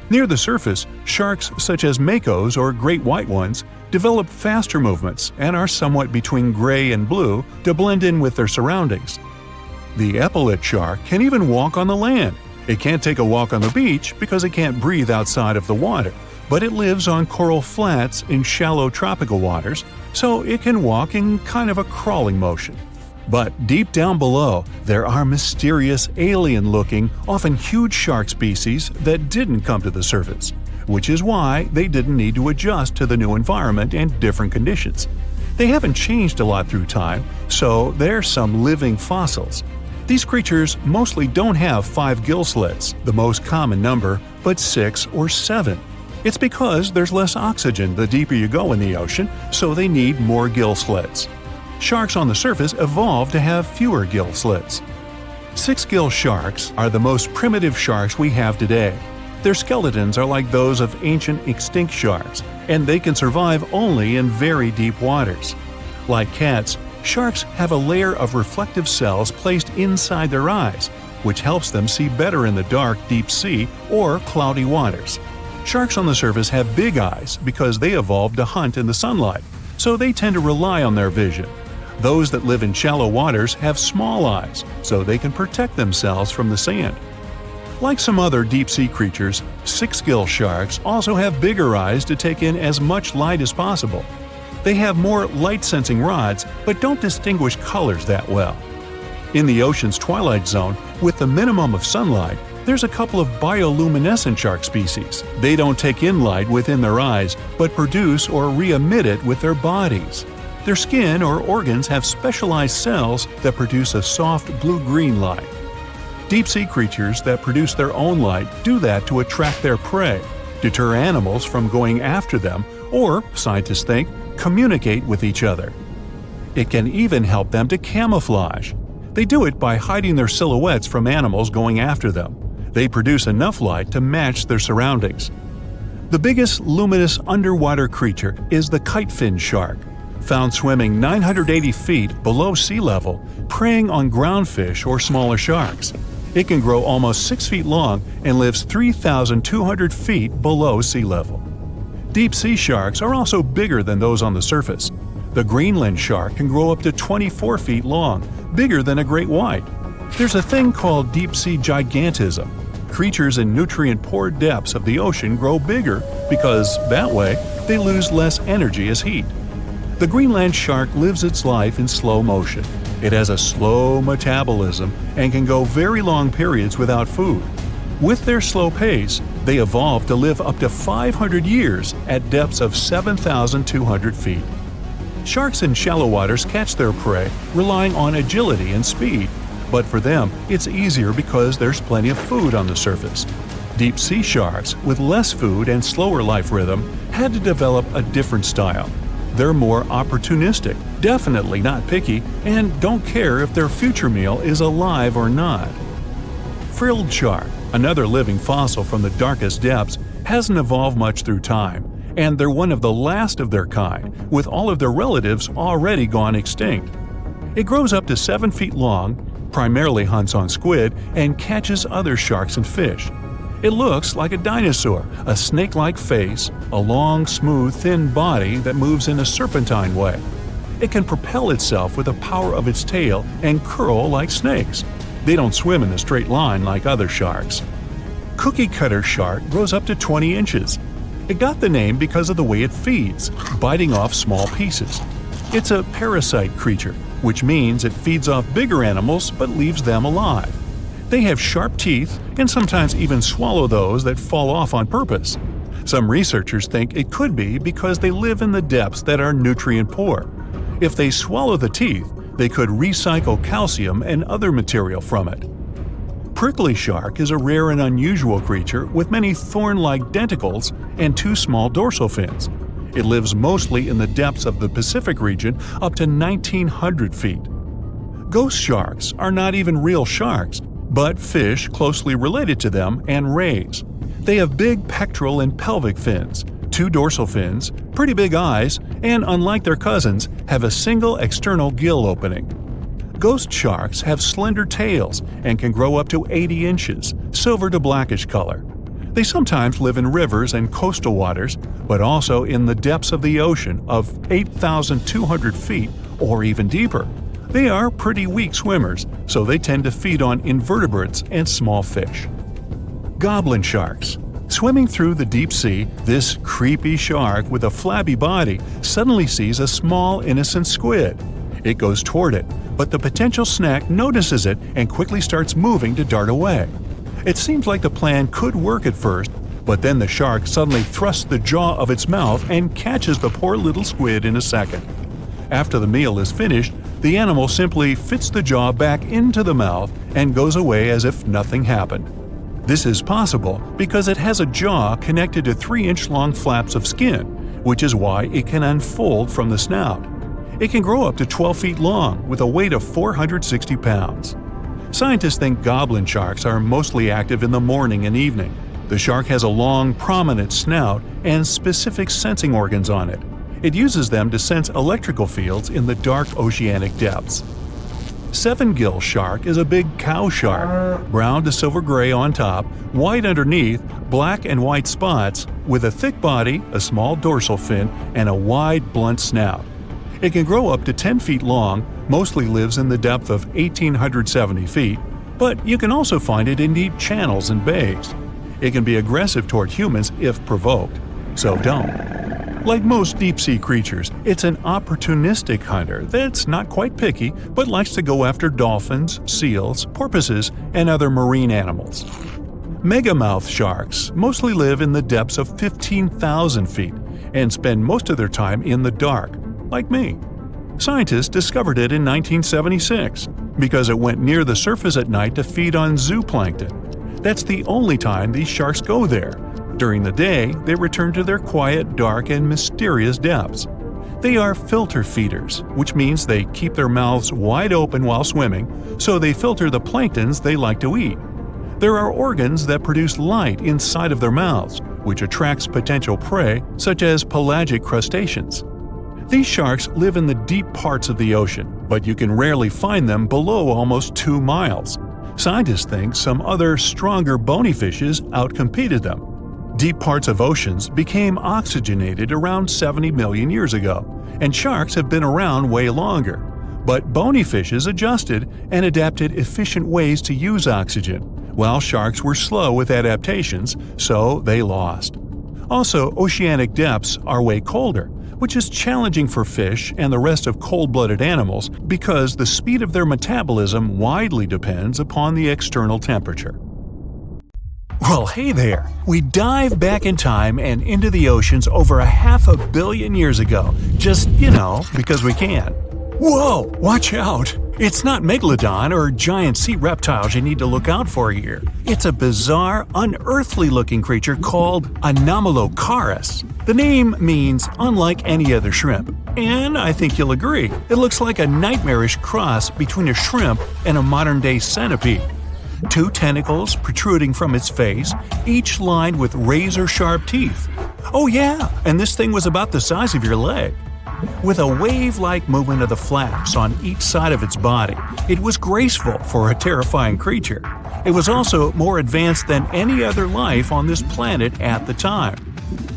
Near the surface, sharks such as makos or great white ones develop faster movements and are somewhat between gray and blue to blend in with their surroundings. The epaulet shark can even walk on the land. It can't take a walk on the beach because it can't breathe outside of the water, but it lives on coral flats in shallow tropical waters, so it can walk in kind of a crawling motion. But deep down below, there are mysterious, alien-looking, often huge shark species that didn't come to the surface, which is why they didn't need to adjust to the new environment and different conditions. They haven't changed a lot through time, so they're some living fossils. These creatures mostly don't have 5 gill slits, the most common number, but 6 or 7. It's because there's less oxygen the deeper you go in the ocean, so they need more gill slits. Sharks on the surface evolved to have fewer gill slits. 6-gill sharks are the most primitive sharks we have today. Their skeletons are like those of ancient extinct sharks, and they can survive only in very deep waters. Like cats, sharks have a layer of reflective cells placed inside their eyes, which helps them see better in the dark, deep sea or cloudy waters. Sharks on the surface have big eyes because they evolved to hunt in the sunlight, so they tend to rely on their vision. Those that live in shallow waters have small eyes, so they can protect themselves from the sand. Like some other deep-sea creatures, 6-gill sharks also have bigger eyes to take in as much light as possible. They have more light-sensing rods, but don't distinguish colors that well. In the ocean's twilight zone, with the minimum of sunlight, there's a couple of bioluminescent shark species. They don't take in light within their eyes, but produce or re-emit it with their bodies. Their skin or organs have specialized cells that produce a soft blue-green light. Deep-sea creatures that produce their own light do that to attract their prey, deter animals from going after them, or, scientists think, communicate with each other. It can even help them to camouflage. They do it by hiding their silhouettes from animals going after them. They produce enough light to match their surroundings. The biggest luminous underwater creature is the kitefin shark, found swimming 980 feet below sea level, preying on groundfish or smaller sharks. It can grow almost 6 feet long and lives 3,200 feet below sea level. Deep-sea sharks are also bigger than those on the surface. The Greenland shark can grow up to 24 feet long, bigger than a great white. There's a thing called deep-sea gigantism. Creatures in nutrient-poor depths of the ocean grow bigger because, that way, they lose less energy as heat. The Greenland shark lives its life in slow motion. It has a slow metabolism and can go very long periods without food. With their slow pace, they evolved to live up to 500 years at depths of 7,200 feet. Sharks in shallow waters catch their prey relying on agility and speed, but for them it's easier because there's plenty of food on the surface. Deep-sea sharks, with less food and slower life rhythm, had to develop a different style. They're more opportunistic, definitely not picky, and don't care if their future meal is alive or not. Frilled shark, another living fossil from the darkest depths, hasn't evolved much through time, and they're one of the last of their kind, with all of their relatives already gone extinct. It grows up to 7 feet long, primarily hunts on squid, and catches other sharks and fish. It looks like a dinosaur, a snake-like face, a long, smooth, thin body that moves in a serpentine way. It can propel itself with the power of its tail and curl like snakes. They don't swim in a straight line like other sharks. Cookie cutter shark grows up to 20 inches. It got the name because of the way it feeds, biting off small pieces. It's a parasite creature, which means it feeds off bigger animals but leaves them alive. They have sharp teeth and sometimes even swallow those that fall off on purpose. Some researchers think it could be because they live in the depths that are nutrient poor. If they swallow the teeth, they could recycle calcium and other material from it. Prickly shark is a rare and unusual creature with many thorn-like denticles and 2 small dorsal fins. It lives mostly in the depths of the Pacific region up to 1,900 feet. Ghost sharks are not even real sharks, but fish closely related to them and rays. They have big pectoral and pelvic fins, 2 dorsal fins, pretty big eyes, and unlike their cousins, have a single external gill opening. Ghost sharks have slender tails and can grow up to 80 inches, silver to blackish color. They sometimes live in rivers and coastal waters, but also in the depths of the ocean of 8,200 feet or even deeper. They are pretty weak swimmers, so they tend to feed on invertebrates and small fish. Goblin sharks. Swimming through the deep sea, this creepy shark with a flabby body suddenly sees a small, innocent squid. It goes toward it, but the potential snack notices it and quickly starts moving to dart away. It seems like the plan could work at first, but then the shark suddenly thrusts the jaw of its mouth and catches the poor little squid in a second. After the meal is finished, the animal simply fits the jaw back into the mouth and goes away as if nothing happened. This is possible because it has a jaw connected to 3-inch-long flaps of skin, which is why it can unfold from the snout. It can grow up to 12 feet long with a weight of 460 pounds. Scientists think goblin sharks are mostly active in the morning and evening. The shark has a long, prominent snout and specific sensing organs on it. It uses them to sense electrical fields in the dark oceanic depths. Seven-gill shark is a big cow shark, brown to silver-gray on top, white underneath, black and white spots, with a thick body, a small dorsal fin, and a wide, blunt snout. It can grow up to 10 feet long, mostly lives in the depth of 1,870 feet, but you can also find it in deep channels and bays. It can be aggressive toward humans if provoked, so don't. Like most deep-sea creatures, it's an opportunistic hunter that's not quite picky but likes to go after dolphins, seals, porpoises, and other marine animals. Megamouth sharks mostly live in the depths of 15,000 feet and spend most of their time in the dark, like me. Scientists discovered it in 1976 because it went near the surface at night to feed on zooplankton. That's the only time these sharks go there. During the day, they return to their quiet, dark, and mysterious depths. They are filter feeders, which means they keep their mouths wide open while swimming, so they filter the planktons they like to eat. There are organs that produce light inside of their mouths, which attracts potential prey, such as pelagic crustaceans. These sharks live in the deep parts of the ocean, but you can rarely find them below almost 2 miles. Scientists think some other, stronger bony fishes outcompeted them. Deep parts of oceans became oxygenated around 70 million years ago, and sharks have been around way longer. But bony fishes adjusted and adapted efficient ways to use oxygen, while sharks were slow with adaptations, so they lost. Also, oceanic depths are way colder, which is challenging for fish and the rest of cold-blooded animals because the speed of their metabolism widely depends upon the external temperature. Well, hey there! We dive back in time and into the oceans over 500 million years ago, just, because we can. Whoa! Watch out! It's not Megalodon or giant sea reptiles you need to look out for here. It's a bizarre, unearthly-looking creature called Anomalocaris. The name means unlike any other shrimp, and I think you'll agree, it looks like a nightmarish cross between a shrimp and a modern-day centipede. 2 tentacles protruding from its face, each lined with razor-sharp teeth. Oh yeah, and this thing was about the size of your leg. With a wave-like movement of the flaps on each side of its body, it was graceful for a terrifying creature. It was also more advanced than any other life on this planet at the time.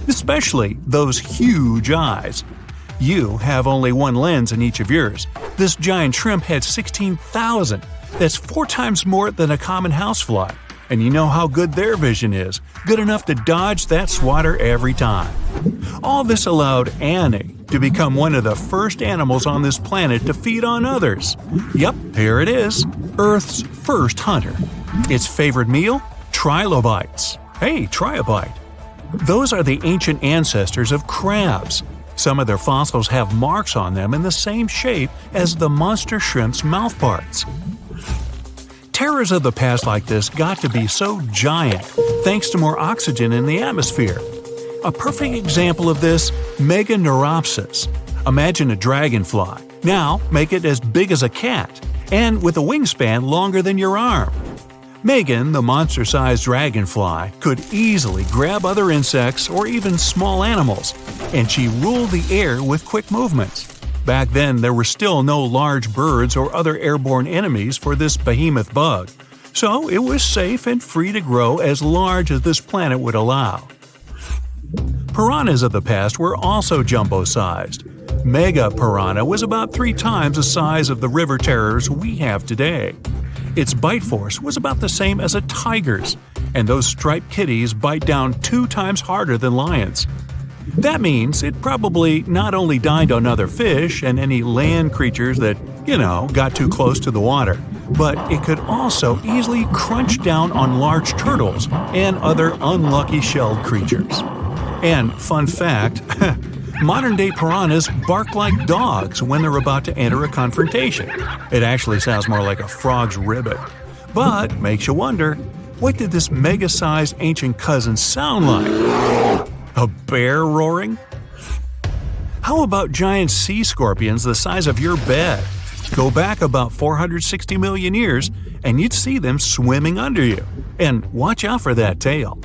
Especially those huge eyes. You have only one lens in each of yours. This giant shrimp had 16,000. That's 4 times more than a common housefly. And you know how good their vision is, good enough to dodge that swatter every time. All this allowed Annie to become one of the first animals on this planet to feed on others. Yep, here it is, Earth's first hunter. Its favorite meal? Trilobites. Hey, try a bite. Those are the ancient ancestors of crabs. Some of their fossils have marks on them in the same shape as the monster shrimp's mouth parts. Terrors of the past like this got to be so giant thanks to more oxygen in the atmosphere. A perfect example of this, Meganeuropsis. Imagine a dragonfly. Now make it as big as a cat, and with a wingspan longer than your arm. Megan, the monster-sized dragonfly, could easily grab other insects or even small animals, and she ruled the air with quick movements. Back then, there were still no large birds or other airborne enemies for this behemoth bug, so it was safe and free to grow as large as this planet would allow. Piranhas of the past were also jumbo-sized. Mega piranha was about 3 times the size of the river terrors we have today. Its bite force was about the same as a tiger's, and those striped kitties bite down 2 times harder than lions. That means it probably not only dined on other fish and any land creatures that, got too close to the water, but it could also easily crunch down on large turtles and other unlucky shelled creatures. And fun fact, modern-day piranhas bark like dogs when they're about to enter a confrontation. It actually sounds more like a frog's ribbit. But makes you wonder, what did this mega-sized ancient cousin sound like? A bear roaring? How about giant sea scorpions the size of your bed? Go back about 460 million years, and you'd see them swimming under you. And watch out for that tail.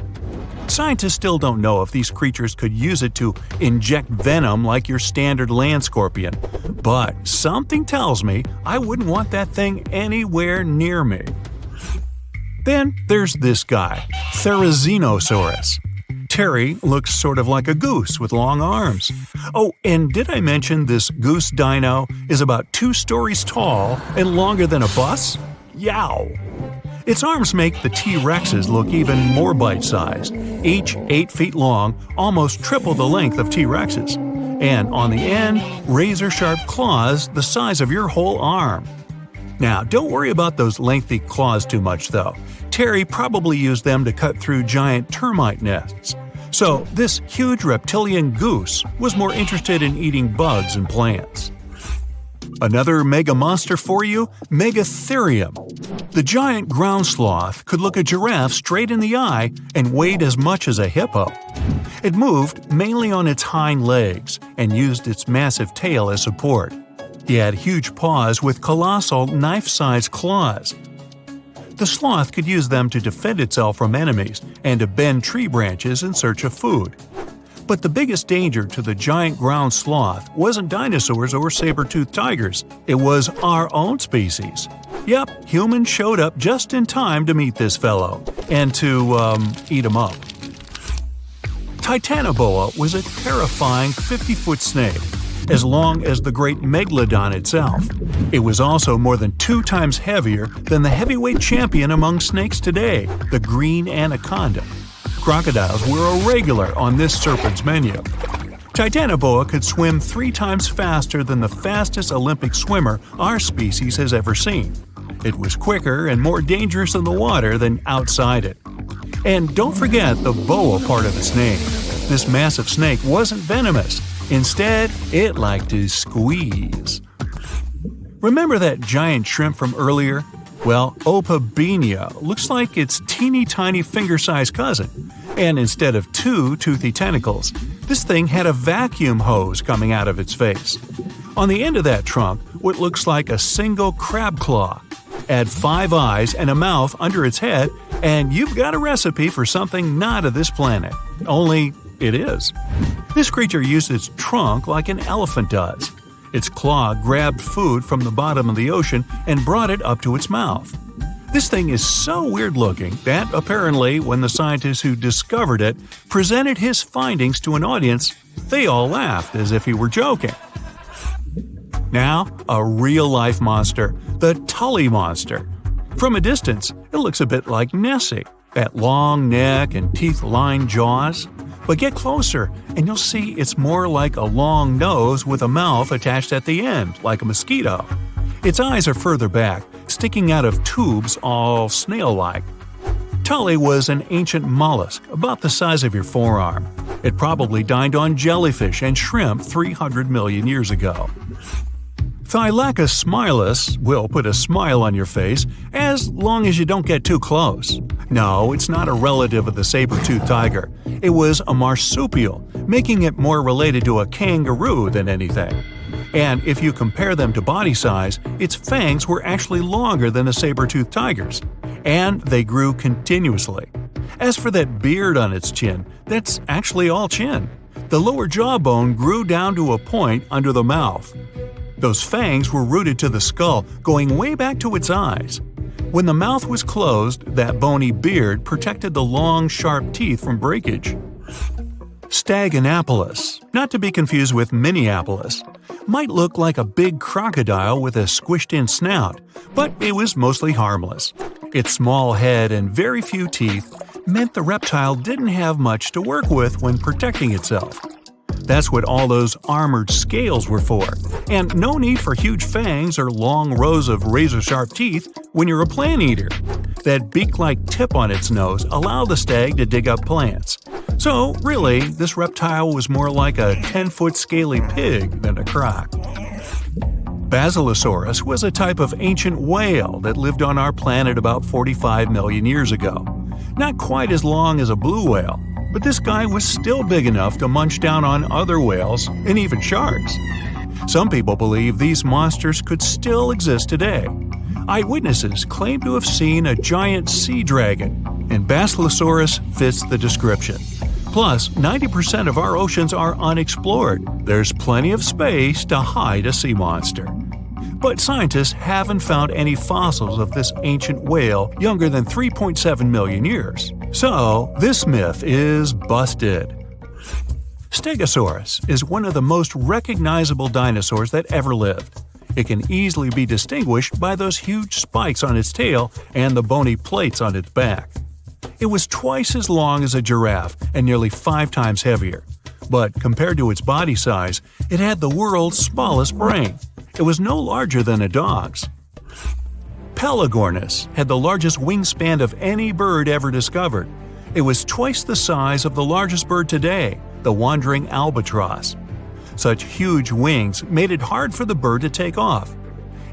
Scientists still don't know if these creatures could use it to inject venom like your standard land scorpion, but something tells me I wouldn't want that thing anywhere near me. Then there's this guy, Therizinosaurus. Terry looks sort of like a goose with long arms. Oh, and did I mention this goose dino is about 2 stories tall and longer than a bus? Yow! Its arms make the T-Rexes look even more bite-sized, each 8 feet long, almost triple the length of T-Rexes. And on the end, razor-sharp claws the size of your whole arm. Now, don't worry about those lengthy claws too much, though. Terry probably used them to cut through giant termite nests. So, this huge reptilian goose was more interested in eating bugs and plants. Another mega monster for you, Megatherium. The giant ground sloth could look a giraffe straight in the eye and weighed as much as a hippo. It moved mainly on its hind legs and used its massive tail as support. He had huge paws with colossal knife-sized claws. The sloth could use them to defend itself from enemies and to bend tree branches in search of food. But the biggest danger to the giant ground sloth wasn't dinosaurs or saber-toothed tigers. It was our own species. Yep, humans showed up just in time to meet this fellow and to, eat him up. Titanoboa was a terrifying 50-foot snake, as long as the great Megalodon itself. It was also more than 2 times heavier than the heavyweight champion among snakes today, the green anaconda. Crocodiles were a regular on this serpent's menu. Titanoboa could swim 3 times faster than the fastest Olympic swimmer our species has ever seen. It was quicker and more dangerous in the water than outside it. And don't forget the boa part of its name. This massive snake wasn't venomous. Instead, it liked to squeeze. Remember that giant shrimp from earlier? Well, Opabenia looks like its teeny-tiny finger-sized cousin. And instead of 2 toothy tentacles, this thing had a vacuum hose coming out of its face. On the end of that trunk, what looks like a single crab claw. Add 5 eyes and a mouth under its head, and you've got a recipe for something not of this planet. Only it is. This creature used its trunk like an elephant does. Its claw grabbed food from the bottom of the ocean and brought it up to its mouth. This thing is so weird-looking that, apparently, when the scientists who discovered it presented his findings to an audience, they all laughed as if he were joking. Now, a real-life monster, the Tully monster. From a distance, it looks a bit like Nessie, that long neck and teeth-lined jaws. But get closer, and you'll see it's more like a long nose with a mouth attached at the end, like a mosquito. Its eyes are further back, sticking out of tubes all snail-like. Tully was an ancient mollusk, about the size of your forearm. It probably dined on jellyfish and shrimp 300 million years ago. Thylacus smilus will put a smile on your face as long as you don't get too close. No, it's not a relative of the saber-toothed tiger. It was a marsupial, making it more related to a kangaroo than anything. And if you compare them to body size, its fangs were actually longer than a saber-toothed tiger's. And they grew continuously. As for that beard on its chin, that's actually all chin. The lower jawbone grew down to a point under the mouth. Those fangs were rooted to the skull, going way back to its eyes. When the mouth was closed, that bony beard protected the long, sharp teeth from breakage. Staganapolis, not to be confused with Minneapolis, might look like a big crocodile with a squished-in snout, but it was mostly harmless. Its small head and very few teeth meant the reptile didn't have much to work with when protecting itself. That's what all those armored scales were for, and no need for huge fangs or long rows of razor-sharp teeth when you're a plant eater. That beak-like tip on its nose allowed the stag to dig up plants. So, really, this reptile was more like a 10-foot scaly pig than a croc. Basilosaurus was a type of ancient whale that lived on our planet about 45 million years ago. Not quite as long as a blue whale, but this guy was still big enough to munch down on other whales and even sharks. Some people believe these monsters could still exist today. Eyewitnesses claim to have seen a giant sea dragon, and Basilosaurus fits the description. Plus, 90% of our oceans are unexplored. There's plenty of space to hide a sea monster. But scientists haven't found any fossils of this ancient whale younger than 3.7 million years. So, this myth is busted. Stegosaurus is one of the most recognizable dinosaurs that ever lived. It can easily be distinguished by those huge spikes on its tail and the bony plates on its back. It was twice as long as a giraffe and nearly 5 times heavier. But compared to its body size, it had the world's smallest brain. It was no larger than a dog's. Pelagornis had the largest wingspan of any bird ever discovered. It was twice the size of the largest bird today, the wandering albatross. Such huge wings made it hard for the bird to take off.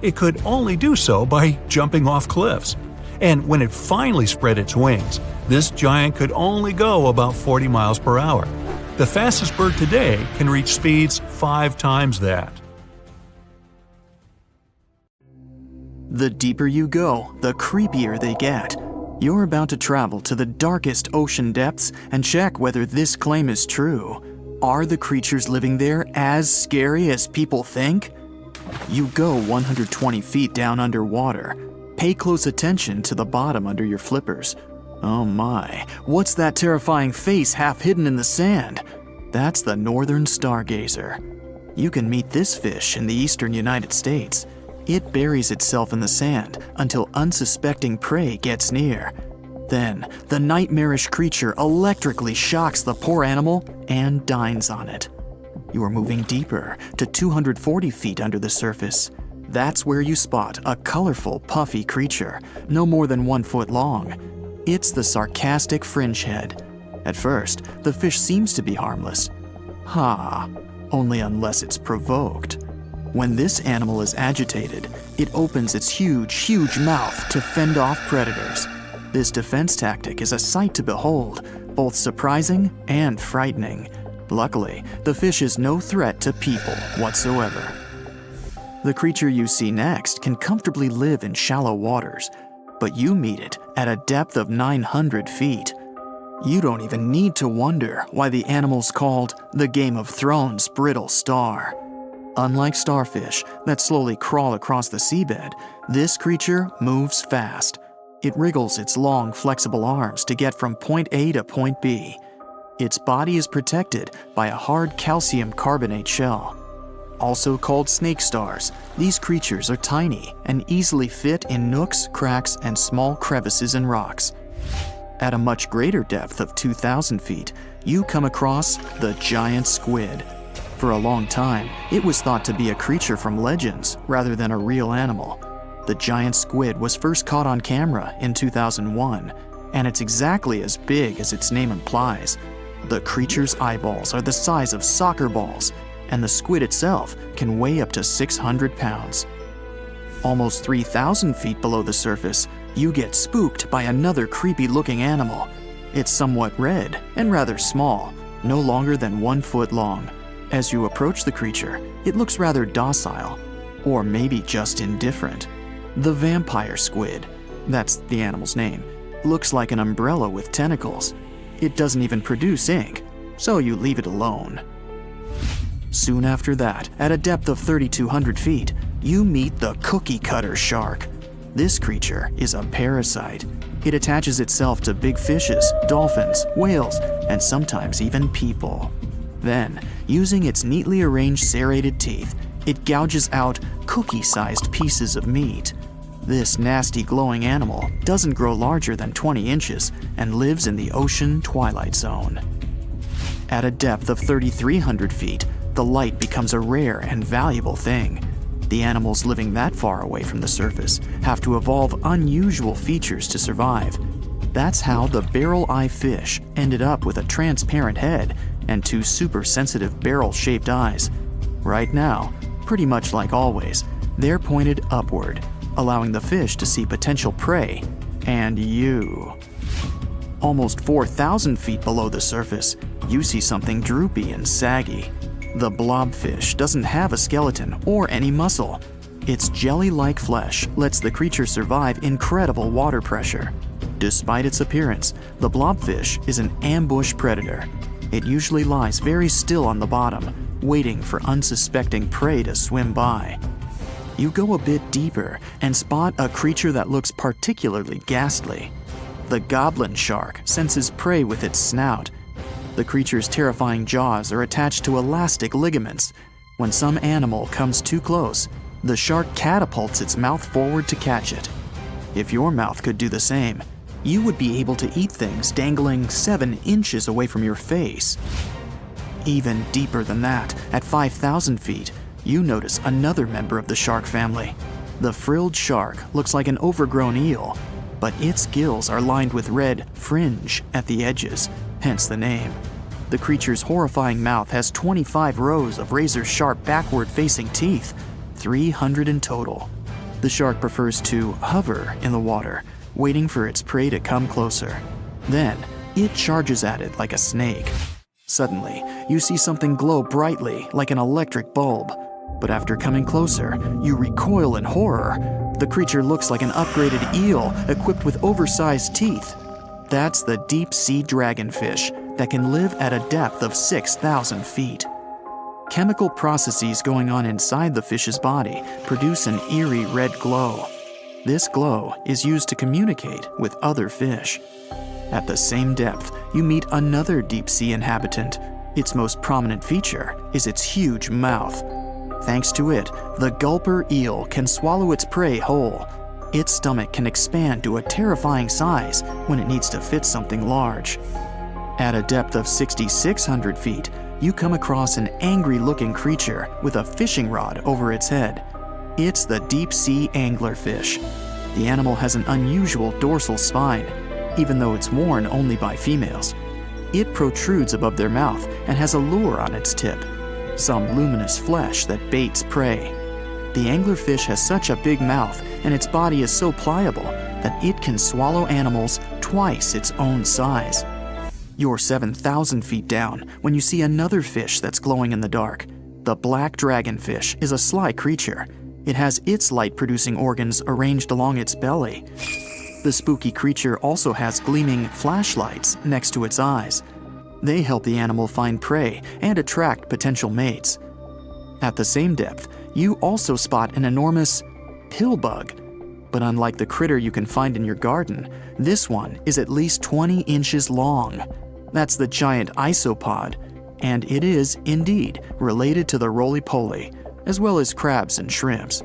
It could only do so by jumping off cliffs. And when it finally spread its wings, this giant could only go about 40 miles per hour. The fastest bird today can reach speeds 5 times that. The deeper you go, the creepier they get. You're about to travel to the darkest ocean depths and check whether this claim is true. Are the creatures living there as scary as people think? You go 120 feet down underwater. Pay close attention to the bottom under your flippers. Oh my, what's that terrifying face half hidden in the sand? That's the northern stargazer. You can meet this fish in the eastern United States. It buries itself in the sand until unsuspecting prey gets near. Then, the nightmarish creature electrically shocks the poor animal and dines on it. You are moving deeper to 240 feet under the surface. That's where you spot a colorful, puffy creature, no more than 1 foot long. It's the sarcastic fringehead. At first, the fish seems to be harmless. Only unless it's provoked. When this animal is agitated, it opens its huge mouth to fend off predators. This defense tactic is a sight to behold, both surprising and frightening. Luckily, the fish is no threat to people whatsoever. The creature you see next can comfortably live in shallow waters, but you meet it at a depth of 900 feet. You don't even need to wonder why the animal's called the Game of Thrones brittle star. Unlike starfish that slowly crawl across the seabed, this creature moves fast. It wriggles its long, flexible arms to get from point A to point B. Its body is protected by a hard calcium carbonate shell. Also called snake stars, these creatures are tiny and easily fit in nooks, cracks, and small crevices in rocks. At a much greater depth of 2,000 feet, you come across the giant squid. For a long time, it was thought to be a creature from legends rather than a real animal. The giant squid was first caught on camera in 2001, and it's exactly as big as its name implies. The creature's eyeballs are the size of soccer balls, and the squid itself can weigh up to 600 pounds. Almost 3,000 feet below the surface, you get spooked by another creepy-looking animal. It's somewhat red and rather small, no longer than 1 foot long. As you approach the creature, it looks rather docile, or maybe just indifferent. The vampire squid, that's the animal's name, looks like an umbrella with tentacles. It doesn't even produce ink, so you leave it alone. Soon after that, at a depth of 3,200 feet, you meet the cookie cutter shark. This creature is a parasite. It attaches itself to big fishes, dolphins, whales, and sometimes even people. Then, using its neatly arranged serrated teeth, it gouges out cookie-sized pieces of meat. This nasty glowing animal doesn't grow larger than 20 inches and lives in the ocean twilight zone. At a depth of 3,300 feet, the light becomes a rare and valuable thing. The animals living that far away from the surface have to evolve unusual features to survive. That's how the barrel-eye fish ended up with a transparent head and 2 super-sensitive barrel-shaped eyes. Right now, pretty much like always, they're pointed upward, allowing the fish to see potential prey and you. Almost 4,000 feet below the surface, you see something droopy and saggy. The blobfish doesn't have a skeleton or any muscle. Its jelly-like flesh lets the creature survive incredible water pressure. Despite its appearance, the blobfish is an ambush predator. It usually lies very still on the bottom, waiting for unsuspecting prey to swim by. You go a bit deeper and spot a creature that looks particularly ghastly. The goblin shark senses prey with its snout. The creature's terrifying jaws are attached to elastic ligaments. When some animal comes too close, the shark catapults its mouth forward to catch it. If your mouth could do the same, you would be able to eat things dangling 7 inches away from your face. Even deeper than that, at 5,000 feet, you notice another member of the shark family. The frilled shark looks like an overgrown eel, but its gills are lined with red fringe at the edges, hence the name. The creature's horrifying mouth has 25 rows of razor-sharp backward-facing teeth, 300 in total. The shark prefers to hover in the water, waiting for its prey to come closer. Then, it charges at it like a snake. Suddenly, you see something glow brightly like an electric bulb. But after coming closer, you recoil in horror. The creature looks like an upgraded eel equipped with oversized teeth. That's the deep-sea dragonfish that can live at a depth of 6,000 feet. Chemical processes going on inside the fish's body produce an eerie red glow. This glow is used to communicate with other fish. At the same depth, you meet another deep-sea inhabitant. Its most prominent feature is its huge mouth. Thanks to it, the gulper eel can swallow its prey whole. Its stomach can expand to a terrifying size when it needs to fit something large. At a depth of 6,600 feet, you come across an angry-looking creature with a fishing rod over its head. It's the deep-sea anglerfish. The animal has an unusual dorsal spine, even though it's worn only by females. It protrudes above their mouth and has a lure on its tip, some luminous flesh that baits prey. The anglerfish has such a big mouth and its body is so pliable that it can swallow animals twice its own size. You're 7,000 feet down when you see another fish that's glowing in the dark. The black dragonfish is a sly creature. It has its light-producing organs arranged along its belly. The spooky creature also has gleaming flashlights next to its eyes. They help the animal find prey and attract potential mates. At the same depth, you also spot an enormous pillbug. But unlike the critter you can find in your garden, this one is at least 20 inches long. That's the giant isopod, and it is, indeed, related to the roly-poly, as well as crabs and shrimps.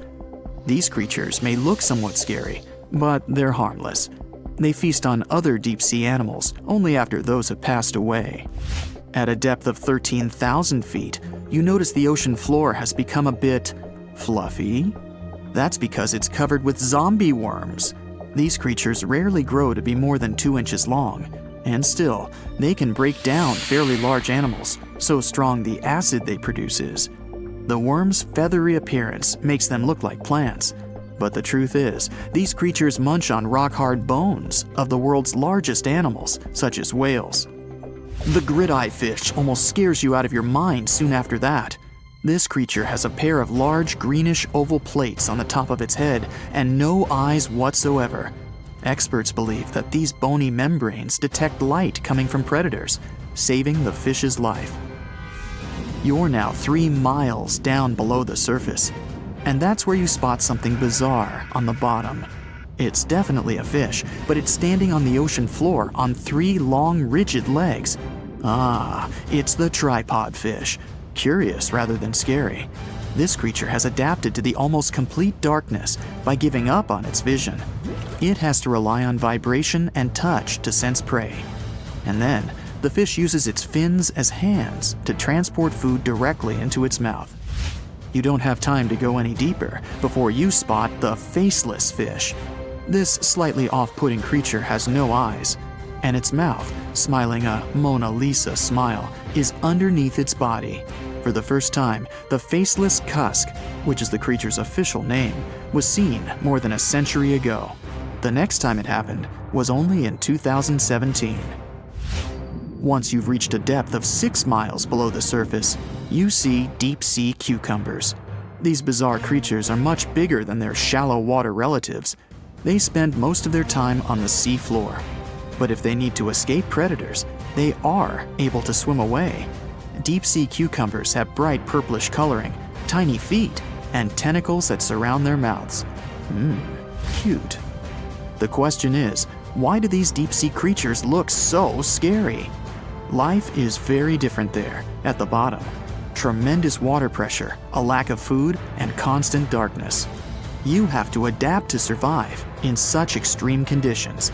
These creatures may look somewhat scary, but they're harmless. They feast on other deep-sea animals only after those have passed away. At a depth of 13,000 feet, you notice the ocean floor has become a bit fluffy. That's because it's covered with zombie worms. These creatures rarely grow to be more than 2 inches long, and still, they can break down fairly large animals, so strong the acid they produce is. The worms' feathery appearance makes them look like plants, but the truth is, these creatures munch on rock-hard bones of the world's largest animals, such as whales. The grid-eye fish almost scares you out of your mind soon after that. This creature has a pair of large greenish oval plates on the top of its head and no eyes whatsoever. Experts believe that these bony membranes detect light coming from predators, saving the fish's life. You're now 3 miles down below the surface, and that's where you spot something bizarre on the bottom. It's definitely a fish, but it's standing on the ocean floor on 3 long, rigid legs. Ah, it's the tripod fish. Curious rather than scary. This creature has adapted to the almost complete darkness by giving up on its vision. It has to rely on vibration and touch to sense prey. And then, the fish uses its fins as hands to transport food directly into its mouth. You don't have time to go any deeper before you spot the faceless fish. This slightly off-putting creature has no eyes, and its mouth, smiling a Mona Lisa smile, is underneath its body. For the first time, the faceless cusk, which is the creature's official name, was seen more than a century ago. The next time it happened was only in 2017. Once you've reached a depth of 6 miles below the surface, you see deep-sea cucumbers. These bizarre creatures are much bigger than their shallow water relatives. They spend most of their time on the sea floor. But if they need to escape predators, they are able to swim away. Deep-sea cucumbers have bright purplish coloring, tiny feet, and tentacles that surround their mouths. Cute. The question is, why do these deep-sea creatures look so scary? Life is very different there, at the bottom. Tremendous water pressure, a lack of food, and constant darkness. You have to adapt to survive in such extreme conditions.